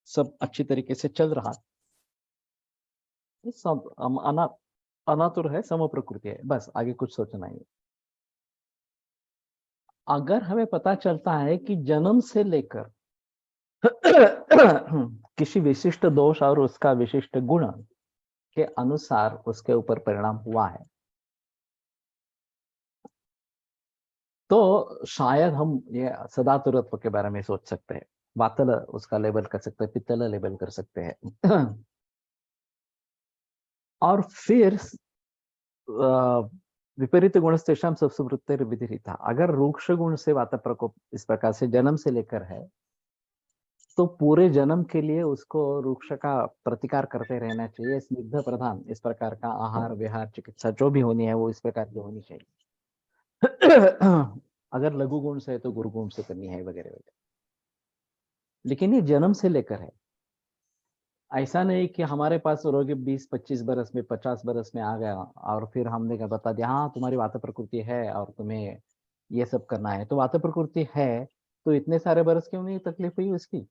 सब अच्छी तरीके से चल रहा, सब अनातुर है, सम प्रकृति है, बस आगे कुछ सोचना ही। अगर हमें पता चलता है कि जन्म से लेकर किसी विशिष्ट दोष और उसका विशिष्ट गुण के अनुसार उसके ऊपर परिणाम हुआ है, तो शायद हम ये सदातुरत्व के बारे में सोच सकते हैं। वातल उसका लेबल कर सकते हैं, पित्तल लेबल कर सकते हैं। और फिर विपरीत गुण तेषां सुवृत्तिर विधिरिता, अगर रूक्ष गुण से वात प्रकोप इस प्रकार से जन्म से लेकर है, तो पूरे जन्म के लिए उसको रूक्ष का प्रतिकार करते रहना चाहिए। स्निग्ध प्रधान इस प्रकार का आहार विहार चिकित्सा जो भी होनी है वो इस प्रकार की होनी चाहिए। अगर लघु गुण से है तो गुरु गुण से करनी है वगैरह वगैरह। लेकिन ये जन्म से लेकर है, ऐसा नहीं कि हमारे पास रोगी 20-25 बरस में 50 बरस में आ गया और फिर हमने क्या बता दिया, हाँ तुम्हारी वात प्रकृति है और तुम्हें ये सब करना है। तो वात प्रकृति है तो इतने सारे बरस क्यों नहीं तकलीफ हुई उसकी?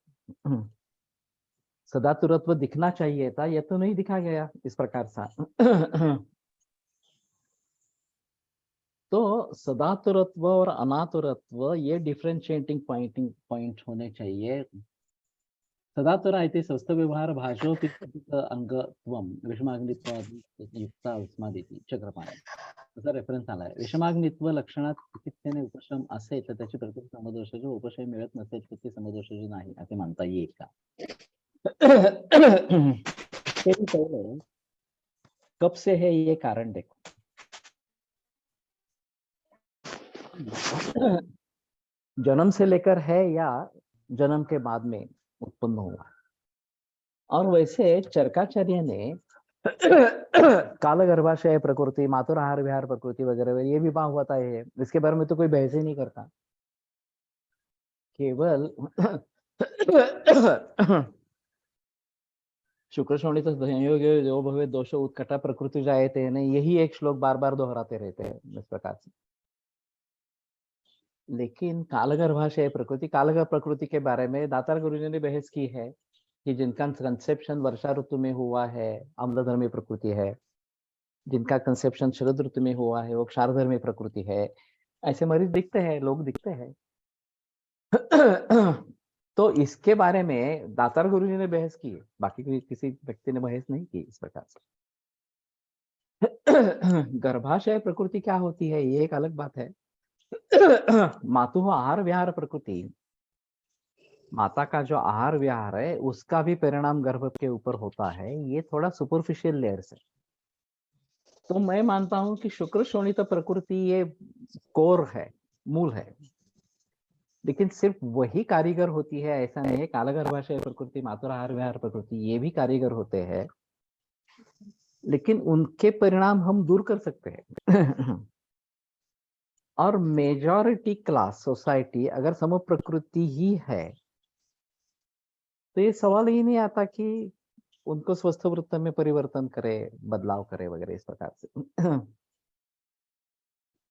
सदा तुरत्व दिखना चाहिए था, यह तो नहीं दिखा गया इस प्रकार सा। तो सदातुरत्व और अनातुरत्व ये डिफरेंशिएटिंग पॉइंट होने चाहिए। सदातुरा इति स्वस्थव्यवहार भाषोऽपि अंगत्वं विषमाग्नित्वायुक्ता उस्मादिति चक्रपाणी, असा रेफरन्स आलाय। विषमाग्नित्व लक्षणात चिकित्सेने उपशम असेल तर त्याची प्रकृती समदोषाचे उपशय मिळत नसेल तर ते समदोषाचे नाही असे म्हणता येईल का? पहले कब से है ये कारण देखो। जन्म से लेकर है या जन्म के बाद में उत्पन्न हुआ। और वैसे चरकाचार्य ने काल गर्भाशय प्रकृति, मातुर आहार विहार प्रकृति वगैरह वगैरह, ये भी वहां होता है, इसके बारे में तो कोई बहस ही नहीं करता। केवल शुक्र शोणित संयोग जो भवे दोष उत्कटा प्रकृति जायते हैं, यही एक श्लोक बार बार दोहराते रहते हैं इस प्रकार से। लेकिन कालगर्भाशय प्रकृति, कालगर्भ प्रकृति के बारे में दातार गुरुजी ने बहस की है कि जिनका कंसेप्शन वर्षा ऋतु में हुआ है अम्लधर्मी प्रकृति है, जिनका कंसेप्शन शरद ऋतु में हुआ है वो क्षारधर्मी प्रकृति है। ऐसे मरीज दिखते हैं, लोग दिखते हैं। तो इसके बारे में दातार गुरुजी ने बहस की है, बाकी किसी व्यक्ति ने बहस नहीं की इस प्रकार से। गर्भाशय प्रकृति क्या होती है ये एक अलग बात है। मातु आहार विहार प्रकृति, माता का जो आहार विहार है उसका भी परिणाम गर्भ के ऊपर होता है, ये थोड़ा सुपरफिशियल लेयर से। तो मैं मानता हूं कि शुक्र शोणित प्रकृति ये कोर है, मूल है, लेकिन सिर्फ वही कारीगर होती है ऐसा नहीं है। कालगर्भाशय प्रकृति, मातुर आहार विहार प्रकृति ये भी कारीगर होते हैं, लेकिन उनके परिणाम हम दूर कर सकते हैं। और मेजॉरिटी क्लास सोसाइटी अगर सम प्रकृति ही है तो ये सवाल ही नहीं आता कि उनको स्वस्थ वृत्त में परिवर्तन करे, बदलाव करे वगैरह इस प्रकार से।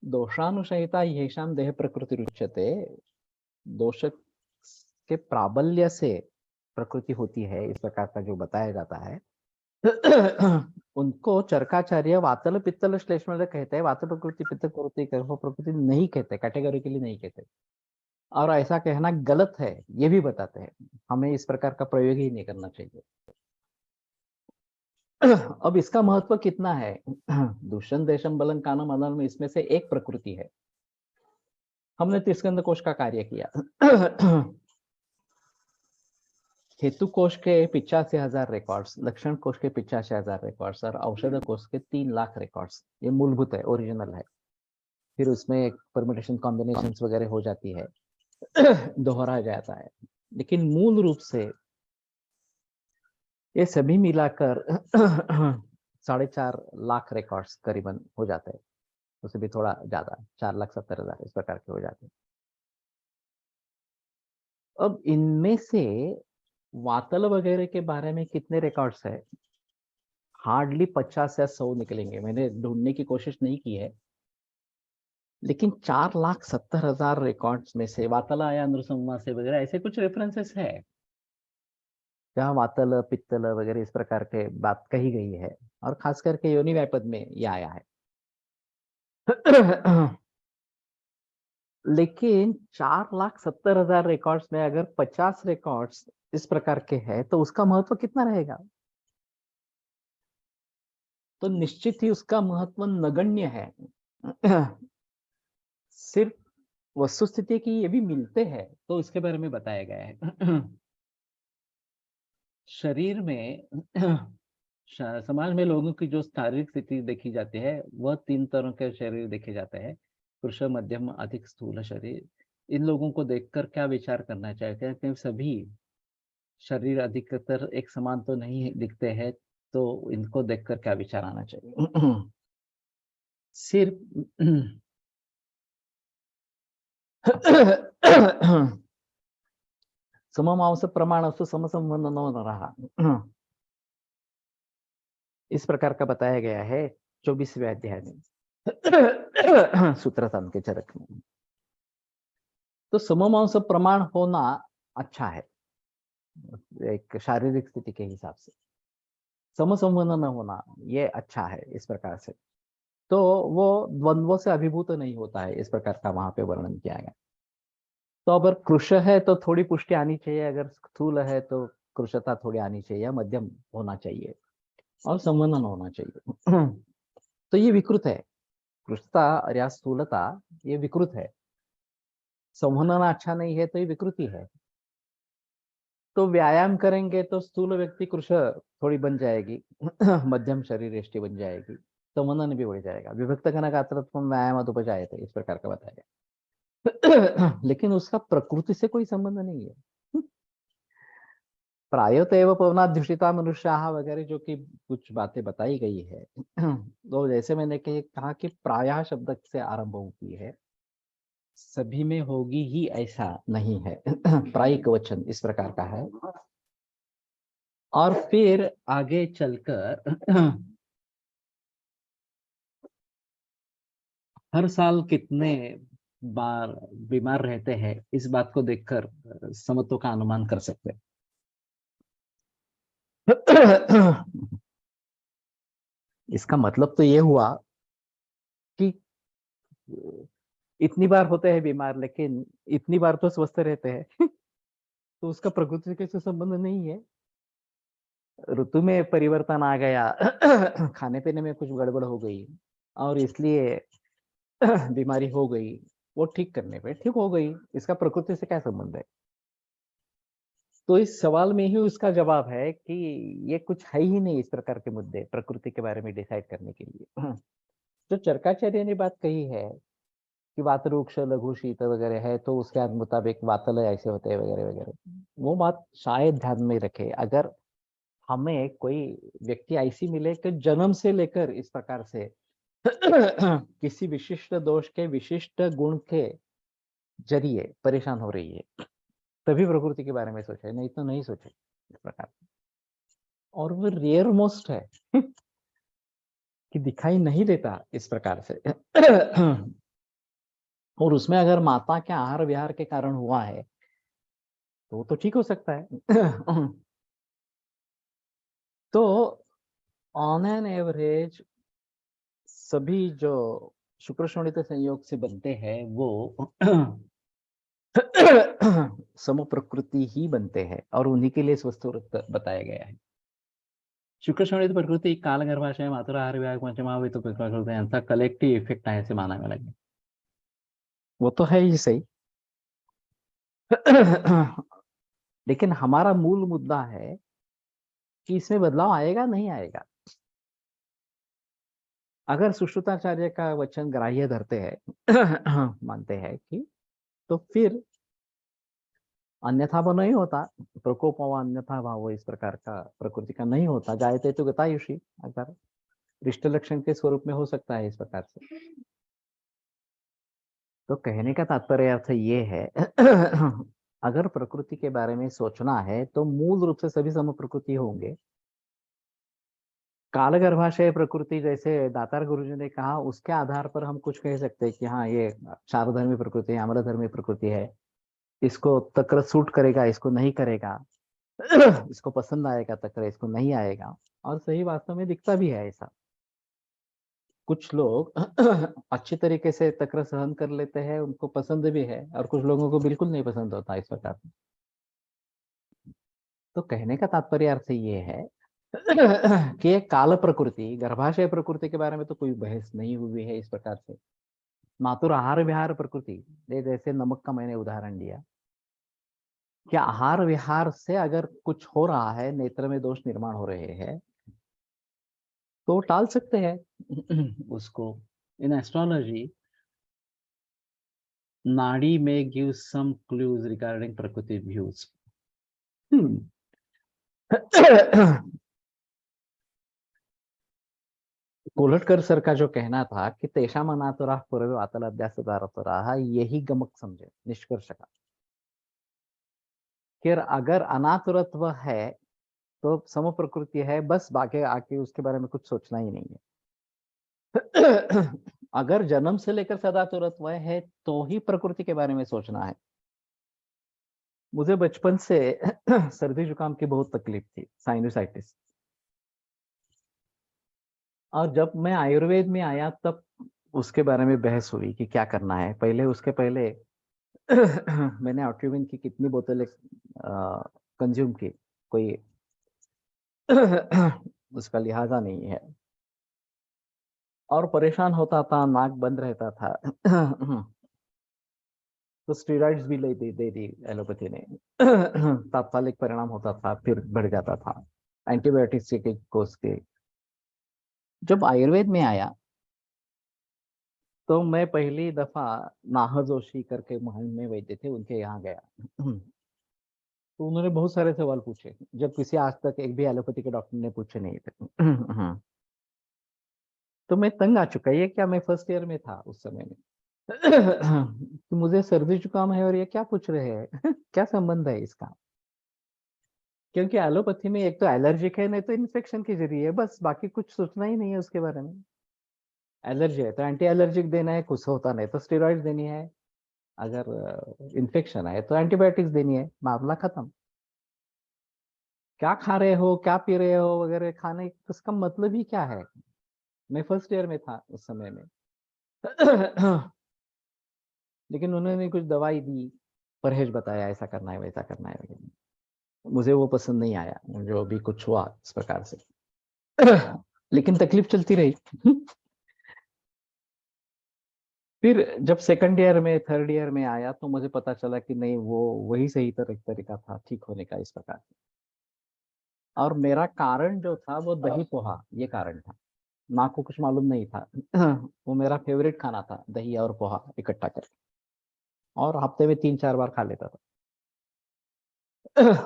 दोषानुसहिता येषाम देह प्रकृति रुच्यते, दोष के प्राबल्य से प्रकृति होती है इस प्रकार का जो बताया जाता है। उनको चरकाचार्य वातल पित्तल श्लेष्म कहते हैं। वातल प्रकृति, पित्त प्रकृति, गर्भ प्रकृति नहीं कहते, कैटेगोरिकली नहीं कहते, और ऐसा कहना गलत है ये भी बताते हैं। हमें इस प्रकार का प्रयोग ही नहीं करना चाहिए। अब इसका महत्व कितना है? दूषण देशम बलम कानम अनल में इसमें से एक प्रकृति है। हमने त्रिस्कंद कोश का कार्य किया। हेतु कोश के 85,000 रिकॉर्ड्स, लक्षण कोश के 85,000 रिकॉर्ड्स और औषध कोश के 3 लाख रिकॉर्ड्स, ये मूलभूत है, ओरिजिनल है। फिर उसमें परम्यूटेशन कॉम्बिनेशन वगैरह हो जाती है, दोहरा जाता है, लेकिन मूल रूप से ये सभी मिलाकर 4.5 लाख रिकॉर्ड्स करीबन हो जाते हैं, उससे भी थोड़ा ज्यादा, 4,70,000 इस प्रकार के हो जाते हैं। अब इनमें से वातल वगैरह के बारे में कितने रिकॉर्ड्स है? हार्डली 50 या 100 निकलेंगे, मैंने ढूंढने की कोशिश नहीं की है, लेकिन 4,70,000 रिकॉर्ड्स में से वातला या नृसंवाद से वगैरह ऐसे कुछ रेफरेंसेस है जहाँ वातल पित्तल वगैरह इस प्रकार के बात कही गई है, और खास करके योनि व्यापद में ये आया है। लेकिन 4,70,000 रिकॉर्ड्स में अगर 50 रिकॉर्ड्स इस प्रकार के हैं तो उसका महत्व कितना रहेगा? तो निश्चित ही उसका महत्व नगण्य है। सिर्फ वस्तुस्थिति की ये भी मिलते हैं तो इसके बारे में बताया गया है। शरीर में समाज में लोगों की जो शारीरिक स्थिति देखी जाती है वह 3 तरह के शरीर देखे जाते हैं, पुरुष, मध्यम, अधिक स्थूल शरीर। इन लोगों को देखकर क्या विचार करना चाहिए कि सभी शरीर अधिकतर एक समान तो नहीं दिखते हैं, तो इनको देखकर क्या विचार आना चाहिए? सिर्फ सममांस प्रमाण असो समसंबंध न रहा, इस प्रकार का बताया गया है 24वें अध्याय में। सूत्रसंध के चरक में। तो सममांस प्रमाण होना अच्छा है एक शारीरिक स्थिति के हिसाब से, समसंबंध न होना ये अच्छा है इस प्रकार से, तो वो द्वंद्वों से अभिभूत नहीं होता है, इस प्रकार का वहां पे वर्णन किया गया। तो अगर कृश है तो थोड़ी पुष्टि आनी चाहिए, अगर स्थूल है तो कृशता थोड़ी आनी चाहिए, मध्यम होना चाहिए और संवर्धन होना चाहिए। तो ये विकृत है, कृशता या स्थूलता ये विकृत है, संवर्धन अच्छा नहीं है तो ये विकृति है। तो व्यायाम करेंगे तो स्थूल व्यक्ति कृश थोड़ी बन जाएगी, मध्यम शरीर यष्टि बन जाएगी, संवर्धन भी बढ़ जाएगा। विभक्त घनगात्रत्व व्यायाम उपजाए थे, इस प्रकार का बताया गया। लेकिन उसका प्रकृति से कोई संबंध नहीं है। प्रायतः पवनाध्युषिता मनुष्याः वगैरह जो कि कुछ बातें बताई गई है तो जैसे मैंने कहा कि प्रायः शब्द से आरंभ होती है, सभी में होगी ही ऐसा नहीं है प्रायिक वचन इस प्रकार का है। और फिर आगे चलकर हर साल कितने बार बीमार रहते हैं इस बात को देखकर समत्व का अनुमान कर सकते हैं। इसका मतलब तो ये हुआ कि इतनी बार होते हैं बीमार, लेकिन इतनी बार तो स्वस्थ रहते हैं तो उसका प्रकृति के से संबंध नहीं है। ऋतु में परिवर्तन आ गया खाने पीने में कुछ गड़बड़ हो गई और इसलिए बीमारी हो गई, वो ठीक करने पे ठीक हो गई, इसका प्रकृति से क्या संबंध है? तो इस सवाल में ही उसका जवाब है कि ये कुछ है ही नहीं इस प्रकार के मुद्दे प्रकृति के बारे में डिसाइड करने के लिए। जो चरकाचार्य ने बात कही है कि वातरूक्ष लघु शीत वगैरह है तो उसके मुताबिक वातल ऐसे होते हैं वगैरह वगैरह, वो बात शायद ध्यान में रखे। अगर हमें कोई व्यक्ति ऐसी मिले कि जन्म से लेकर इस प्रकार से किसी विशिष्ट दोष के विशिष्ट गुण के जरिए परेशान हो रही है, तभी प्रकृति के बारे में सोचे, नहीं तो नहीं सोचे इस प्रकार। और वो रेयर मोस्ट है कि दिखाई नहीं देता इस प्रकार से। और उसमें अगर माता के आहार विहार के कारण हुआ है तो तो ठीक हो सकता है। तो ऑन एन एवरेज सभी जो शुक्र शोणित संयोग से बनते हैं वो सम प्रकृति ही बनते हैं और उन्हीं के लिए स्वस्थ बताया गया है। शुक्र शोणित प्रकृति काल गर्भाशय मातृ आहार विहार पंचमावित प्रकृति यांचा कलेक्टिव्ह इफेक्ट आहे असे मानावे लागेल। वो तो है ही सही। लेकिन हमारा मूल मुद्दा है कि इसमें बदलाव आएगा नहीं आएगा। अगर सुश्रुताचार्य का वचन ग्राह्य धरते हैं मानते हैं कि, तो फिर अन्यथा वो नहीं होता, प्रकोप व अन्यथा भाव इस प्रकार का प्रकृति का नहीं होता। जायते तो गतायुषी, अगर रिष्ट लक्षण के स्वरूप में हो सकता है इस प्रकार से। तो कहने का तात्पर्य अर्थ ये है अगर प्रकृति के बारे में सोचना है तो मूल रूप से सभी सम प्रकृति होंगे। काल गर्भाशय प्रकृति जैसे दातार गुरुजी ने कहा, उसके आधार पर हम कुछ कह सकते हैं कि हाँ ये चारधर्मी प्रकृति है, अमरधर्मी प्रकृति है, इसको तक्र सूट करेगा, इसको नहीं करेगा। इसको पसंद आएगा तक्र, इसको नहीं आएगा। और सही वास्तव में दिखता भी है ऐसा। कुछ लोग अच्छी तरीके से तक्र सहन कर लेते हैं, उनको पसंद भी है, और कुछ लोगों को बिल्कुल नहीं पसंद होता इस प्रकार। तो कहने का तात्पर्य अर्थ ये है कि ये काल प्रकृति गर्भाशय प्रकृति के बारे में तो कोई बहस नहीं हुई है इस प्रकार से। मातुर आहार विहार प्रकृति, जैसे नमक का मैंने उदाहरण दिया, कि आहार विहार से अगर कुछ हो रहा है, नेत्र में दोष निर्माण हो रहे हैं, तो टाल सकते हैं उसको। इन एस्ट्रोलॉजी नाड़ी में गिव सम क्लूज रिगार्डिंग प्रकृति व्यूज। कोलटकर सर का जो कहना था कि तेषा मनातुरा पूर्व वातल अभ्यास रहा, यही गमक समझे निष्कर्ष का। कि अगर अनातुरत्व है तो सम प्रकृति है, बस बाकी आके उसके बारे में कुछ सोचना ही नहीं है। अगर जन्म से लेकर सदातुरत्व है तो ही प्रकृति के बारे में सोचना है। मुझे बचपन से सर्दी जुकाम की बहुत तकलीफ थी, साइनोसाइटिस। और जब मैं आयुर्वेद में आया तब उसके बारे में बहस हुई कि क्या करना है। पहले उसके पहले मैंने ऑट्यूबिन की कितनी बोतलें कंज्यूम की, कोई उसका लिहाजा नहीं है। और परेशान होता था, नाक बंद रहता था। तो स्टेरॉइड्स भी दे दी एलोपैथी ने। तात्कालिक परिणाम होता था, फिर बढ़ जाता था एंटीबायोटिक्स के कोर्स के। जब आयुर्वेद में आया तो मैं पहली दफा नाह जोशी करके महान में वैद्य थे, उनके यहाँ गया। तो उन्होंने बहुत सारे सवाल पूछे, जब किसी आज तक एक भी एलोपैथी के डॉक्टर ने पूछे नहीं थे। तो मैं तंग आ चुका, ये क्या, मैं फर्स्ट ईयर में था उस समय में। तो मुझे सर्दी जुकाम है और ये क्या पूछ रहे हैं। क्या संबंध है इसका? क्योंकि एलोपैथी में एक तो एलर्जिक है, नहीं तो इन्फेक्शन के जरिए है, बस बाकी कुछ सोचना ही नहीं है उसके बारे में। एलर्जी है तो एंटी एलर्जिक देना है, कुछ होता नहीं तो स्टेरॉइड देनी है, अगर इन्फेक्शन है तो एंटीबायोटिक्स देनी है, मामला खत्म। क्या खा रहे हो, क्या पी रहे हो वगैरह, खाने उसका मतलब ही क्या है? मैं फर्स्ट ईयर में था उस समय में। लेकिन उन्होंने कुछ दवाई दी, परहेज बताया, ऐसा करना है वैसा करना है वगैरह। मुझे वो पसंद नहीं आया, जो भी कुछ हुआ इस प्रकार से। लेकिन तकलीफ चलती रही। फिर जब सेकंड ईयर में, थर्ड ईयर में आया तो मुझे पता चला कि नहीं, वो वही सही तरीका था ठीक होने का इस प्रकार से। और मेरा कारण जो था वो दही पोहा, ये कारण था। माँ को कुछ मालूम नहीं था। वो मेरा फेवरेट खाना था, दही और पोहा इकट्ठा करके, और हफ्ते में 3-4 बार खा लेता था।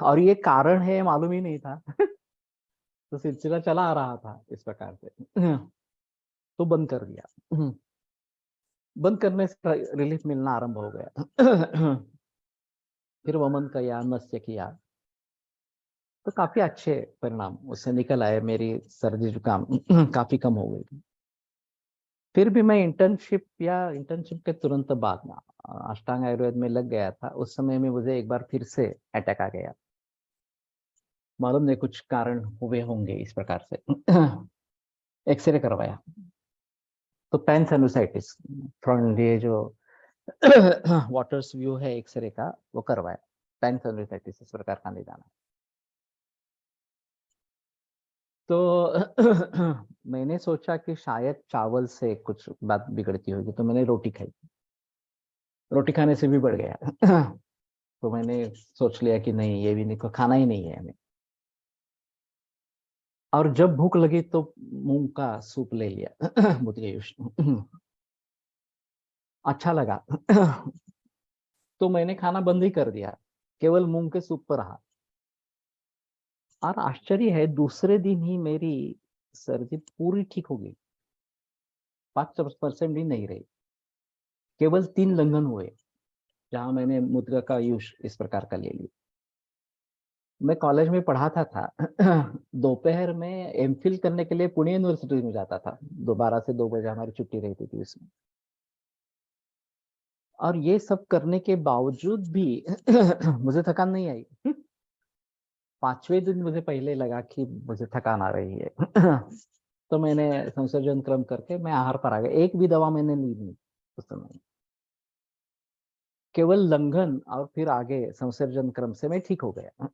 और ये कारण है मालूम ही नहीं था। तो सिलसिला चला आ रहा था इस प्रकार से। तो बंद कर दिया। बंद करने से रिलीफ मिलना आरंभ हो गया। फिर वमन किया, नस्य किया, तो काफी अच्छे परिणाम उससे निकल आए, मेरी सर्दी जुकाम काफी कम हो गई। फिर भी मैं इंटर्नशिप के तुरंत बाद ना अष्टांग आयुर्वेद में लग गया था। उस समय में मुझे एक बार फिर से अटैक आ गया, मालूम नहीं कुछ कारण हुए होंगे इस प्रकार से। एक्सरे करवाया तो पैनसाइनोसाइटिस, फ्रंट ये जो वाटर्स व्यू है एक्सरे का, वो करवाया। पैनसाइनोसाइटिस इस प्रकार का निदान है। तो मैंने सोचा कि शायद चावल से कुछ बात बिगड़ती होगी, तो मैंने रोटी खाई। रोटी खाने से भी बढ़ गया। तो मैंने सोच लिया कि नहीं, ये भी नहीं, खाना ही नहीं है हमें। और जब भूख लगी तो मूंग का सूप ले लिया। बुद्धगयुष। अच्छा लगा। तो मैंने खाना बंद ही कर दिया, केवल मूंग के सूप पर रहा। और आश्चर्य है, दूसरे दिन ही मेरी सर्दी पूरी ठीक हो गई, 5% भी नहीं रही। केवल 3 लंघन हुए जहां मैंने मुद्रा का यूज इस प्रकार का ले लिया। मैं कॉलेज में पढ़ाता था। दोपहर में एमफिल करने के लिए पुणे यूनिवर्सिटी में जाता था, 12 से 2 बजे हमारी छुट्टी रहती थी उसमें। और ये सब करने के बावजूद भी मुझे थकान नहीं आई। 5वें दिन मुझे पहले लगा कि मुझे थकान आ रही है। तो मैंने संसर्जन क्रम करके मैं आहार पर आ गया, एक भी दवा मैंने ली नहीं उस समय। केवल लंघन और फिर आगे संसर्जन क्रम से मैं ठीक हो गया।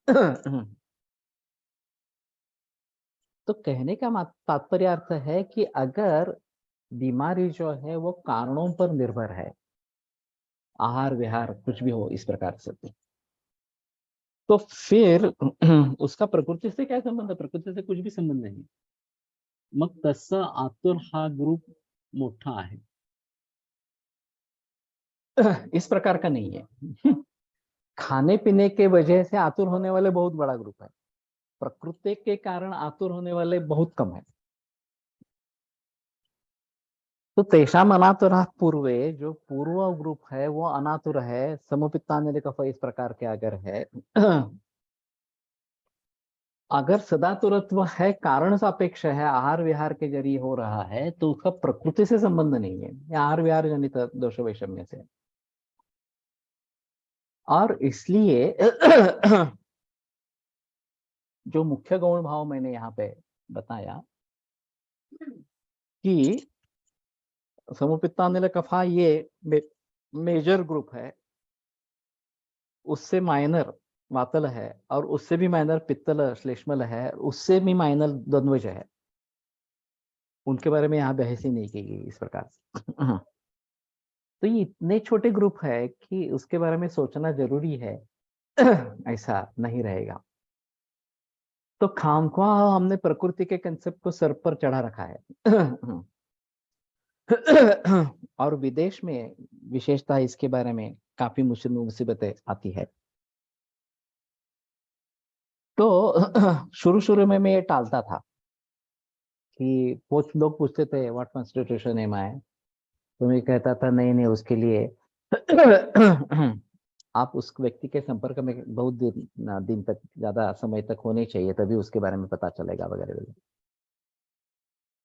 तो कहने का तात्पर्य अर्थ है कि अगर बीमारी जो है वो कारणों पर निर्भर है, आहार विहार कुछ भी हो इस प्रकार से, तो फिर उसका प्रकृति से क्या संबंध है? प्रकृति से कुछ भी संबंध नहीं। मग तसं आतुर हा ग्रुप मोठा आहे। इस प्रकार का नहीं है। खाने पीने के वजह से आतुर होने वाले बहुत बड़ा ग्रुप है, प्रकृति के कारण आतुर होने वाले बहुत कम है। तो तेषाम अनातुरा पूर्वे, जो पूर्व ग्रुप है वो अनातुर है, समुपित्तान्य कफ इस प्रकार के अगर है। अगर सदातुरत्व है, कारण सापेक्ष है, आहार विहार के जरिए हो रहा है, तो उसका प्रकृति से संबंध नहीं है, या आहार विहार जनित दोष वैषम्य से। और इसलिए जो मुख्य गौण भाव मैंने यहाँ पे बताया कि समुपित्तान्य कफा ये मेजर ग्रुप है, उससे माइनर वातल है, और उससे भी माइनर पित्तल श्लेष्मल है, उससे भी माइनर द्वंद्वज है। उनके बारे में यहाँ बहस ही नहीं की गई इस प्रकार से। तो ये इतने छोटे ग्रुप है कि उसके बारे में सोचना जरूरी है। ऐसा नहीं रहेगा। तो खामख्वाह हमने प्रकृति के कंसेप्ट को सर पर चढ़ा रखा है। और विदेश में विशेषता इसके बारे में काफी मुसीबतें आती है। तो शुरू शुरू में मैं ये टालता था कि वो लोग पूछते थे व्हाट कॉन्स्टिट्यूशन एम आई, तो मैं कहता था नहीं नहीं उसके लिए आप उस व्यक्ति के संपर्क में बहुत दिन तक, ज्यादा समय तक होने चाहिए, तभी उसके बारे में पता चलेगा वगैरह वगैरह।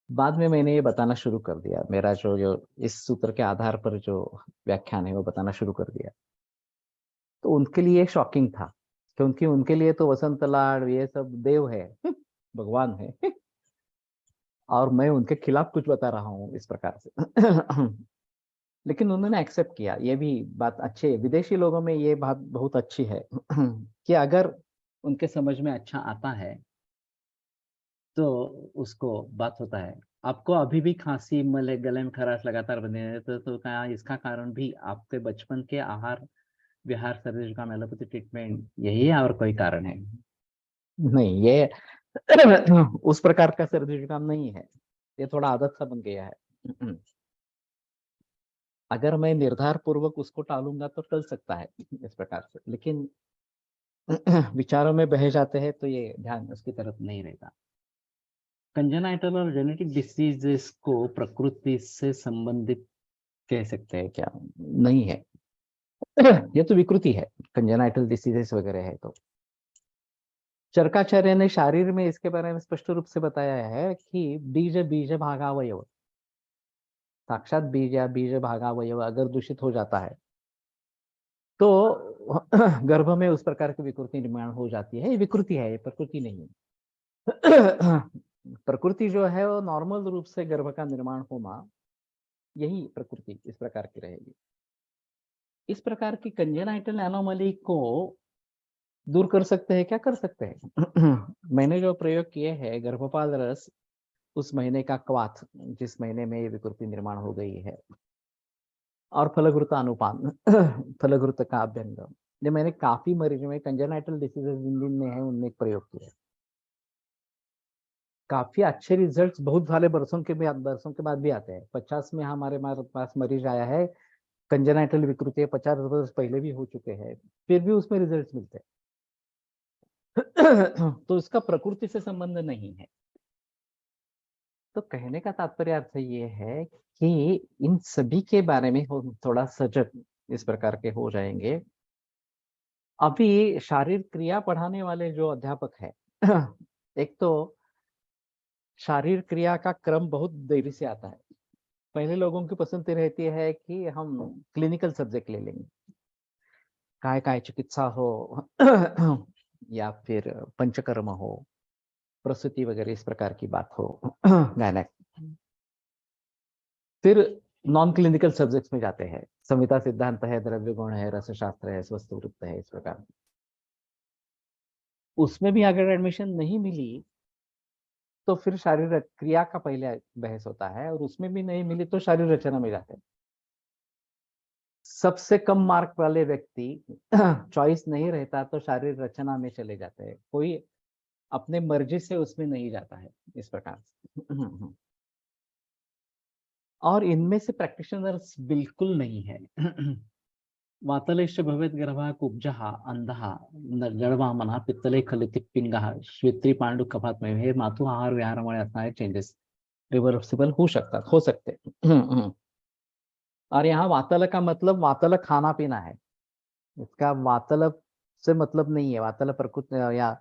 बाद में मैंने ये बताना शुरू कर दिया, मेरा जो जो इस सूत्र के आधार पर जो व्याख्यान है वो बताना शुरू कर दिया। तो उनके लिए शॉकिंग था, क्योंकि उनके लिए तो वसंत लाड ये सब देव है, भगवान है, और मैं उनके खिलाफ कुछ बता रहा हूँ इस प्रकार से। लेकिन उन्होंने एक्सेप्ट किया, ये भी बात अच्छी है, विदेशी लोगों में ये बात बहुत अच्छी है कि अगर उनके समझ में अच्छा आता है तो उसको बात होता है। आपको अभी भी खांसी, मले, गले में खराश लगातार बने रहते तो क्या इसका कारण भी आपके बचपन के आहार विहार, शरीर जुकाम, एलोपैथी ट्रीटमेंट यही है और कोई कारण है? नहीं, ये उस प्रकार का सर्दी जुकाम नहीं है, ये थोड़ा आदत सा बन गया है। अगर मैं निर्धार पूर्वक उसको टालूंगा तो टल सकता है इस प्रकार से, लेकिन विचारों में बह जाते हैं तो ये ध्यान उसकी तरफ नहीं रहता। कंजेनाइटल और जेनेटिक डिसीजेस को प्रकृति से संबंधित कह सकते हैं क्या? नहीं है। ये तो विकृति है, कंजेनाइटल डिसीजेस वगैरह है तो। चरकाचार्य ने शारीर में इसके बारे में स्पष्ट रूप से बताया है कि बीज बीज भागावयव, साक्षात बीज या बीज भागावयव अगर दूषित हो जाता है तो गर्भ में उस प्रकार की विकृति निर्माण हो जाती है। ये विकृति है, ये प्रकृति नहीं है। प्रकृति जो है वो नॉर्मल रूप से गर्भ का निर्माण होना, यही प्रकृति इस प्रकार की रहेगी। इस प्रकार की कंजेनाइटल एनोमली को दूर कर सकते हैं क्या? कर सकते हैं। मैंने जो प्रयोग किए हैं, गर्भपाल रस, उस महीने का क्वाथ जिस महीने में ये विकृति निर्माण हो गई है, और फलग्रुत अनुपान, फलग्रुत का अभ्यंग, ये मैंने काफी मरीजों में कंजेनाइटल डिसीजेस जिन जिन में है उनमें प्रयोग किया। काफी अच्छे रिजल्ट्स बहुत सारे बरसों के बाद भी आते हैं। 50 में हमारे पास मरीज आया है, कंजेनाइटल विकृति 50 वर्ष पहले भी हो चुके हैं, फिर भी उसमें रिजल्ट्स मिलते हैं। तो इसका प्रकृति से संबंध नहीं है। तो कहने का तात्पर्य अर्थ ये है कि इन सभी के बारे में हम थोड़ा सजग इस प्रकार के हो जाएंगे। अभी शारीरिक क्रिया पढ़ाने वाले जो अध्यापक है, एक तो शारीरिक क्रिया का क्रम बहुत देरी से आता है। पहले लोगों की पसंद रहती है कि हम क्लिनिकल सब्जेक्ट ले लेंगे, काय काय चिकित्सा हो, या फिर पंचकर्म हो, प्रसूति वगैरह इस प्रकार की बात हो, गायनेक। फिर नॉन क्लिनिकल सब्जेक्ट्स में जाते हैं, संहिता सिद्धांत है, द्रव्य गुण है, रसशास्त्र है, स्वस्थ वृत्त है, इस प्रकार। उसमें भी अगर एडमिशन नहीं मिली तो फिर शारीरिक क्रिया का पहले बहस होता है, और उसमें भी नहीं मिली तो शारीरिक रचना में जाते हैं। सबसे कम मार्क वाले व्यक्ति चॉइस नहीं रहता तो शारीरिक रचना में चले जाते हैं, कोई अपने मर्जी से उसमें नहीं जाता है इस प्रकार से। और इनमें से प्रैक्टिशनर्स बिल्कुल नहीं है। वातलेश्च भवेत् गर्भः कुब्जः अंधः जडवामनः पित्तले खलित पिंगः श्वेत्री पांडु कफात में हे मातु आहार विहारामुळे असणारे चेंजेस रिवर्सिबल हो सकते। और यहाँ वातल का मतलब वातल खाना पीना है, इसका वातल से मतलब नहीं है, वातल प्रकृति या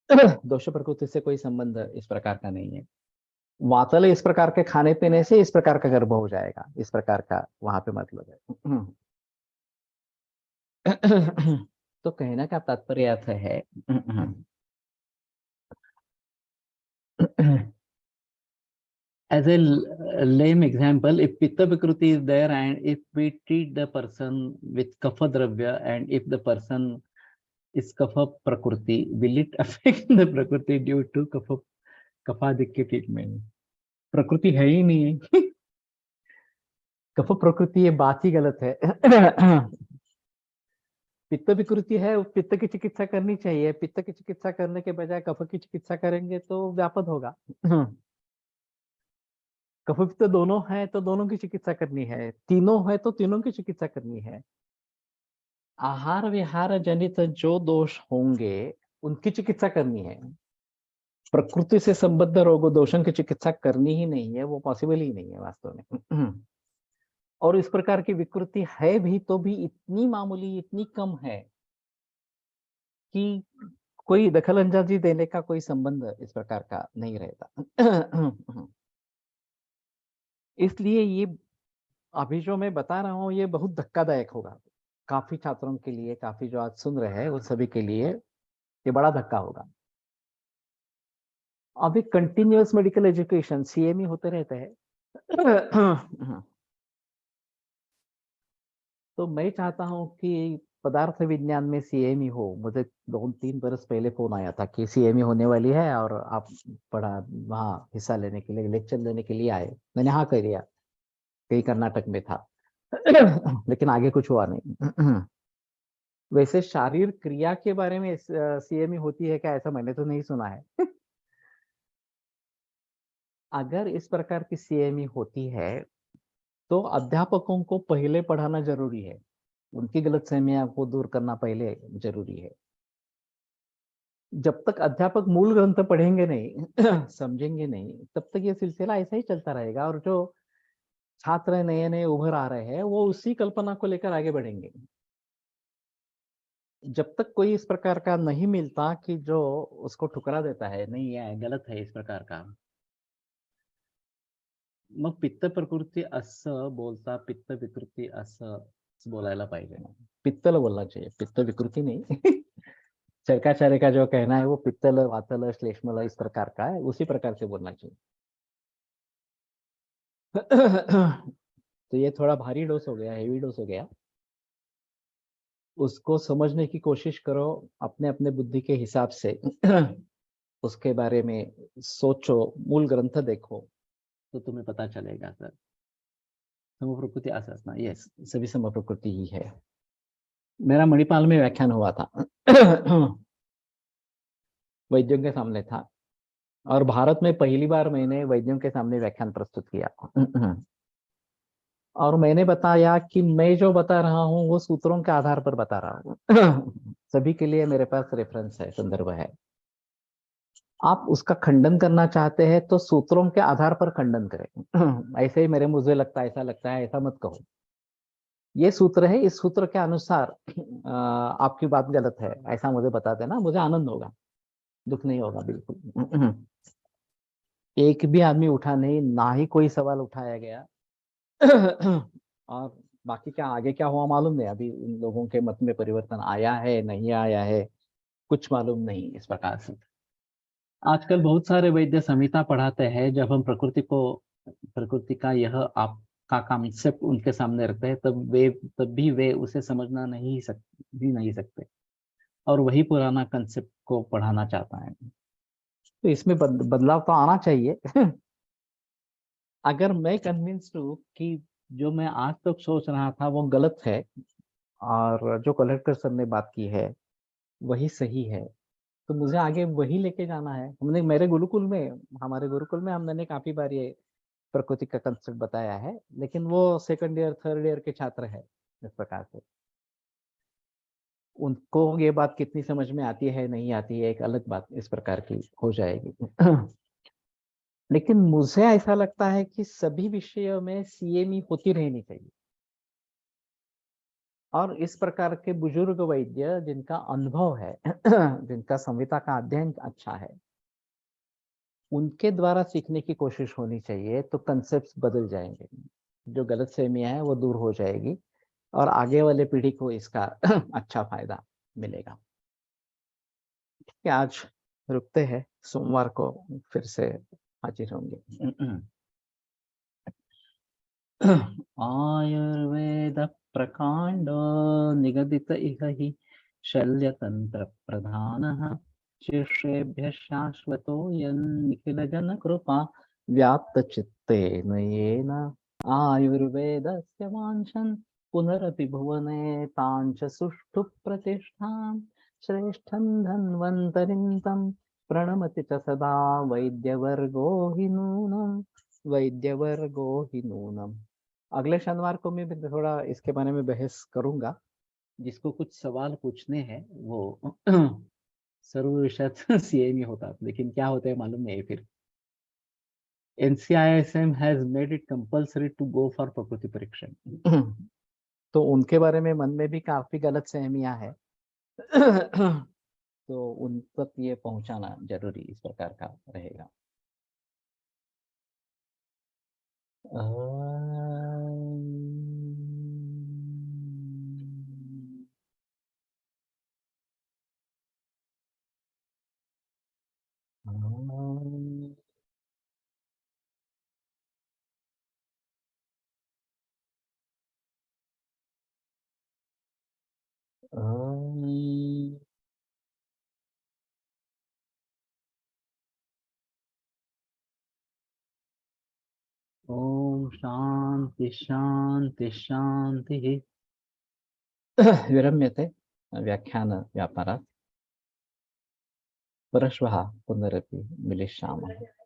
दोष प्रकृति से कोई संबंध इस प्रकार का नहीं है। वातल इस प्रकार के खाने पीने से इस प्रकार का गर्भ हो जाएगा, इस प्रकार का वहां पे मतलब है। तो कहने का तात्पर्य अर्थ है, as a lame example, if pitta vikriti is there and if we treat the person with kapha dravya and if the person is kapha prakriti, will it affect the prakriti due to kapha treatment? प्रकृति है ही नहीं है। कफ प्रकृति, ये बात ही गलत है। पित्त विकृति है, पित्त की चिकित्सा करनी चाहिए, पित्त की चिकित्सा करने के बजाय कफ की चिकित्सा करेंगे तो व्यापक होगा। कफ पित्त दोनों है तो दोनों की चिकित्सा करनी है, तीनों है तो तीनों की चिकित्सा करनी है। आहार विहार जनित जो दोष होंगे उनकी चिकित्सा करनी है। प्रकृति से संबद्ध रोगों दोषों की चिकित्सा करनी ही नहीं है, वो पॉसिबल ही नहीं है वास्तव में। और इस प्रकार की विकृति है भी तो भी इतनी मामूली, इतनी कम है कि कोई दखल-अंदाज़ी देने का कोई संबंध इस प्रकार का नहीं रहता। इसलिए ये अभी जो मैं बता रहा हूँ ये बहुत धक्कादायक होगा। काफ़ी छात्रों के लिए, काफ़ी जो आज सुन रहे हैं उन सभी के लिए ये बड़ा धक्का होगा। अभी कंटीन्यूअस मेडिकल एजुकेशन सीएमई होते रहते हैं। तो मैं चाहता हूँ कि पदार्थ विज्ञान में सीएमई हो। मुझे 2-3 बरस पहले फ़ोन आया था कि सीएमई होने वाली है और आप पढ़ा वहाँ हिस्सा लेने के लिए, लेक्चर लेने के लिए आए। मैंने हाँ कह दिया, कहीं कर्नाटक में था। लेकिन आगे कुछ हुआ नहीं। वैसे शारीर क्रिया के बारे में सीएमई होती है क्या, ऐसा मैंने तो नहीं सुना है। अगर इस प्रकार की सीएमई होती है, तो अध्यापकों को पहले पढ़ाना ज़रूरी है। उनकी गलतफ़हमियाँ को दूर करना पहले ज़रूरी है। जब तक अध्यापक मूल ग्रंथ पढ़ेंगे नहीं, समझेंगे नहीं, तब तक ये सिलसिला ऐसा ही चलता रहेगा और जो छात्र नए-नए उभर आ रहे हैं, वो उसी कल्पना को लेकर आगे बढ़ेंगे। जब तक कोई इस प्रकार का नहीं मिलता कि जो उसको ठुकरा देता है, नहीं ये गलत है इस प्रकार का, मग पित्त प्रकृती असं बोलता पित्त विकृती असंच बोलायला पाहिजे ना. पित्तल बोलना चाहिए, पित्त विकृति नहीं. शंकराचार्य का जो कहना है वो पित्तल, वातल, श्लेष्मल इस प्रकार का है, उसी प्रकार से बोलना चाहिए. तो ये थोड़ा भारी डोज हो गया, हेवी डोज हो गया. उसको समझने की कोशिश करो अपने-अपने बुद्धि के हिसाब से. उसके बारे में सोचो, मूल ग्रंथ देखो, तो तुम्हें पता चलेगा सर. समप्रकृति असंना, यस, सभी समप्रकृति ही है. मेरा मणिपाल में व्याख्यान हुआ था. वैद्यों के सामने था और भारत में पहली बार मैंने वैद्यों के सामने व्याख्यान प्रस्तुत किया. और मैंने बताया कि मैं जो बता रहा हूँ वो सूत्रों के आधार पर बता रहा हूँ. सभी के लिए मेरे पास रेफरेंस है, संदर्भ है. आप उसका खंडन करना चाहते हैं तो सूत्रों के आधार पर खंडन करें. ऐसे ही मेरे मुझे लगता है, ऐसा मत कहो. ये सूत्र है, इस सूत्र के अनुसार आपकी बात गलत है, ऐसा मुझे बता देना, मुझे आनंद होगा, दुख नहीं होगा बिल्कुल. एक भी आदमी उठा नहीं, ना ही कोई सवाल उठाया गया. और बाकी क्या आगे क्या हुआ मालूम नहीं. अभी इन लोगों के मत में परिवर्तन आया है, नहीं आया है, कुछ मालूम नहीं इस प्रकार से. आजकल बहुत सारे वैद्य संहिता पढ़ाते हैं. जब हम प्रकृति का यह आपका कॉन्सेप्ट उनके सामने रखते हैं, तब भी वे उसे समझना नहीं सकते और वही पुराना कंसेप्ट को पढ़ाना चाहता है. तो इसमें बदलाव तो आना चाहिए. अगर मैं कन्विंस्ड हूँ कि जो मैं आज तक सोच रहा था वो गलत है और जो कलेक्टर सर ने बात की है वही सही है, तो मुझे आगे वही लेके जाना है. हमारे गुरुकुल में हमने काफी बार ये प्रकृति का कंसेप्ट बताया है, लेकिन वो सेकंड ईयर, थर्ड ईयर के छात्र है. इस प्रकार से उनको ये बात कितनी समझ में आती है, नहीं आती है, एक अलग बात इस प्रकार की हो जाएगी. लेकिन मुझे ऐसा लगता है कि सभी विषयों में सीएमई होती रहनी चाहिए. और इस प्रकार के बुजुर्ग वैद्य जिनका अनुभव है, जिनका संहिता का अध्ययन अच्छा है, उनके द्वारा सीखने की कोशिश होनी चाहिए, तो कंसेप्ट्स बदल जाएंगे, जो गलतफहमियां हैं वो दूर हो जाएगी और आगे वाले पीढ़ी को इसका अच्छा फायदा मिलेगा. ठीक है, आज रुकते हैं, सोमवार को फिर से हाजिर होंगे. आयुर्वेद प्रकांड निगदित इह हि शल्यतंत्र प्रधानः शिष्येभ्यः शाश्वतोऽयं निखिल जन कृपा व्याप्त चित्तेन येन आयुर्वेदस्य वाञ्छन् पुनरपि भुवने ताञ्च सुष्ठु प्रतिष्ठां श्रेष्ठं धन्वन्तरिं तं प्रणमति च सदा वैद्यवर्गो हि नूनम्. वैद्यवर्गो हि नूनम्. अगले शनिवार को मैं भी थोड़ा इसके बारे में बहस करूंगा. जिसको कुछ सवाल पूछने हैं वो सर्व विषयात सीएमई होतात, लेकिन क्या होता है मालूम नहीं फिर। NCISM has made it compulsory to go for prakriti parikshan. तो उनके बारे में मन में भी काफी गलत सहमियां है। तो उन तक ये पहुंचाना जरूरी इस प्रकार का रहेगा। ओम शांति शांति शांति। विरम्यते व्याख्यान व्यापारात्। परश्वः पुनरपि मिलिष्यामः।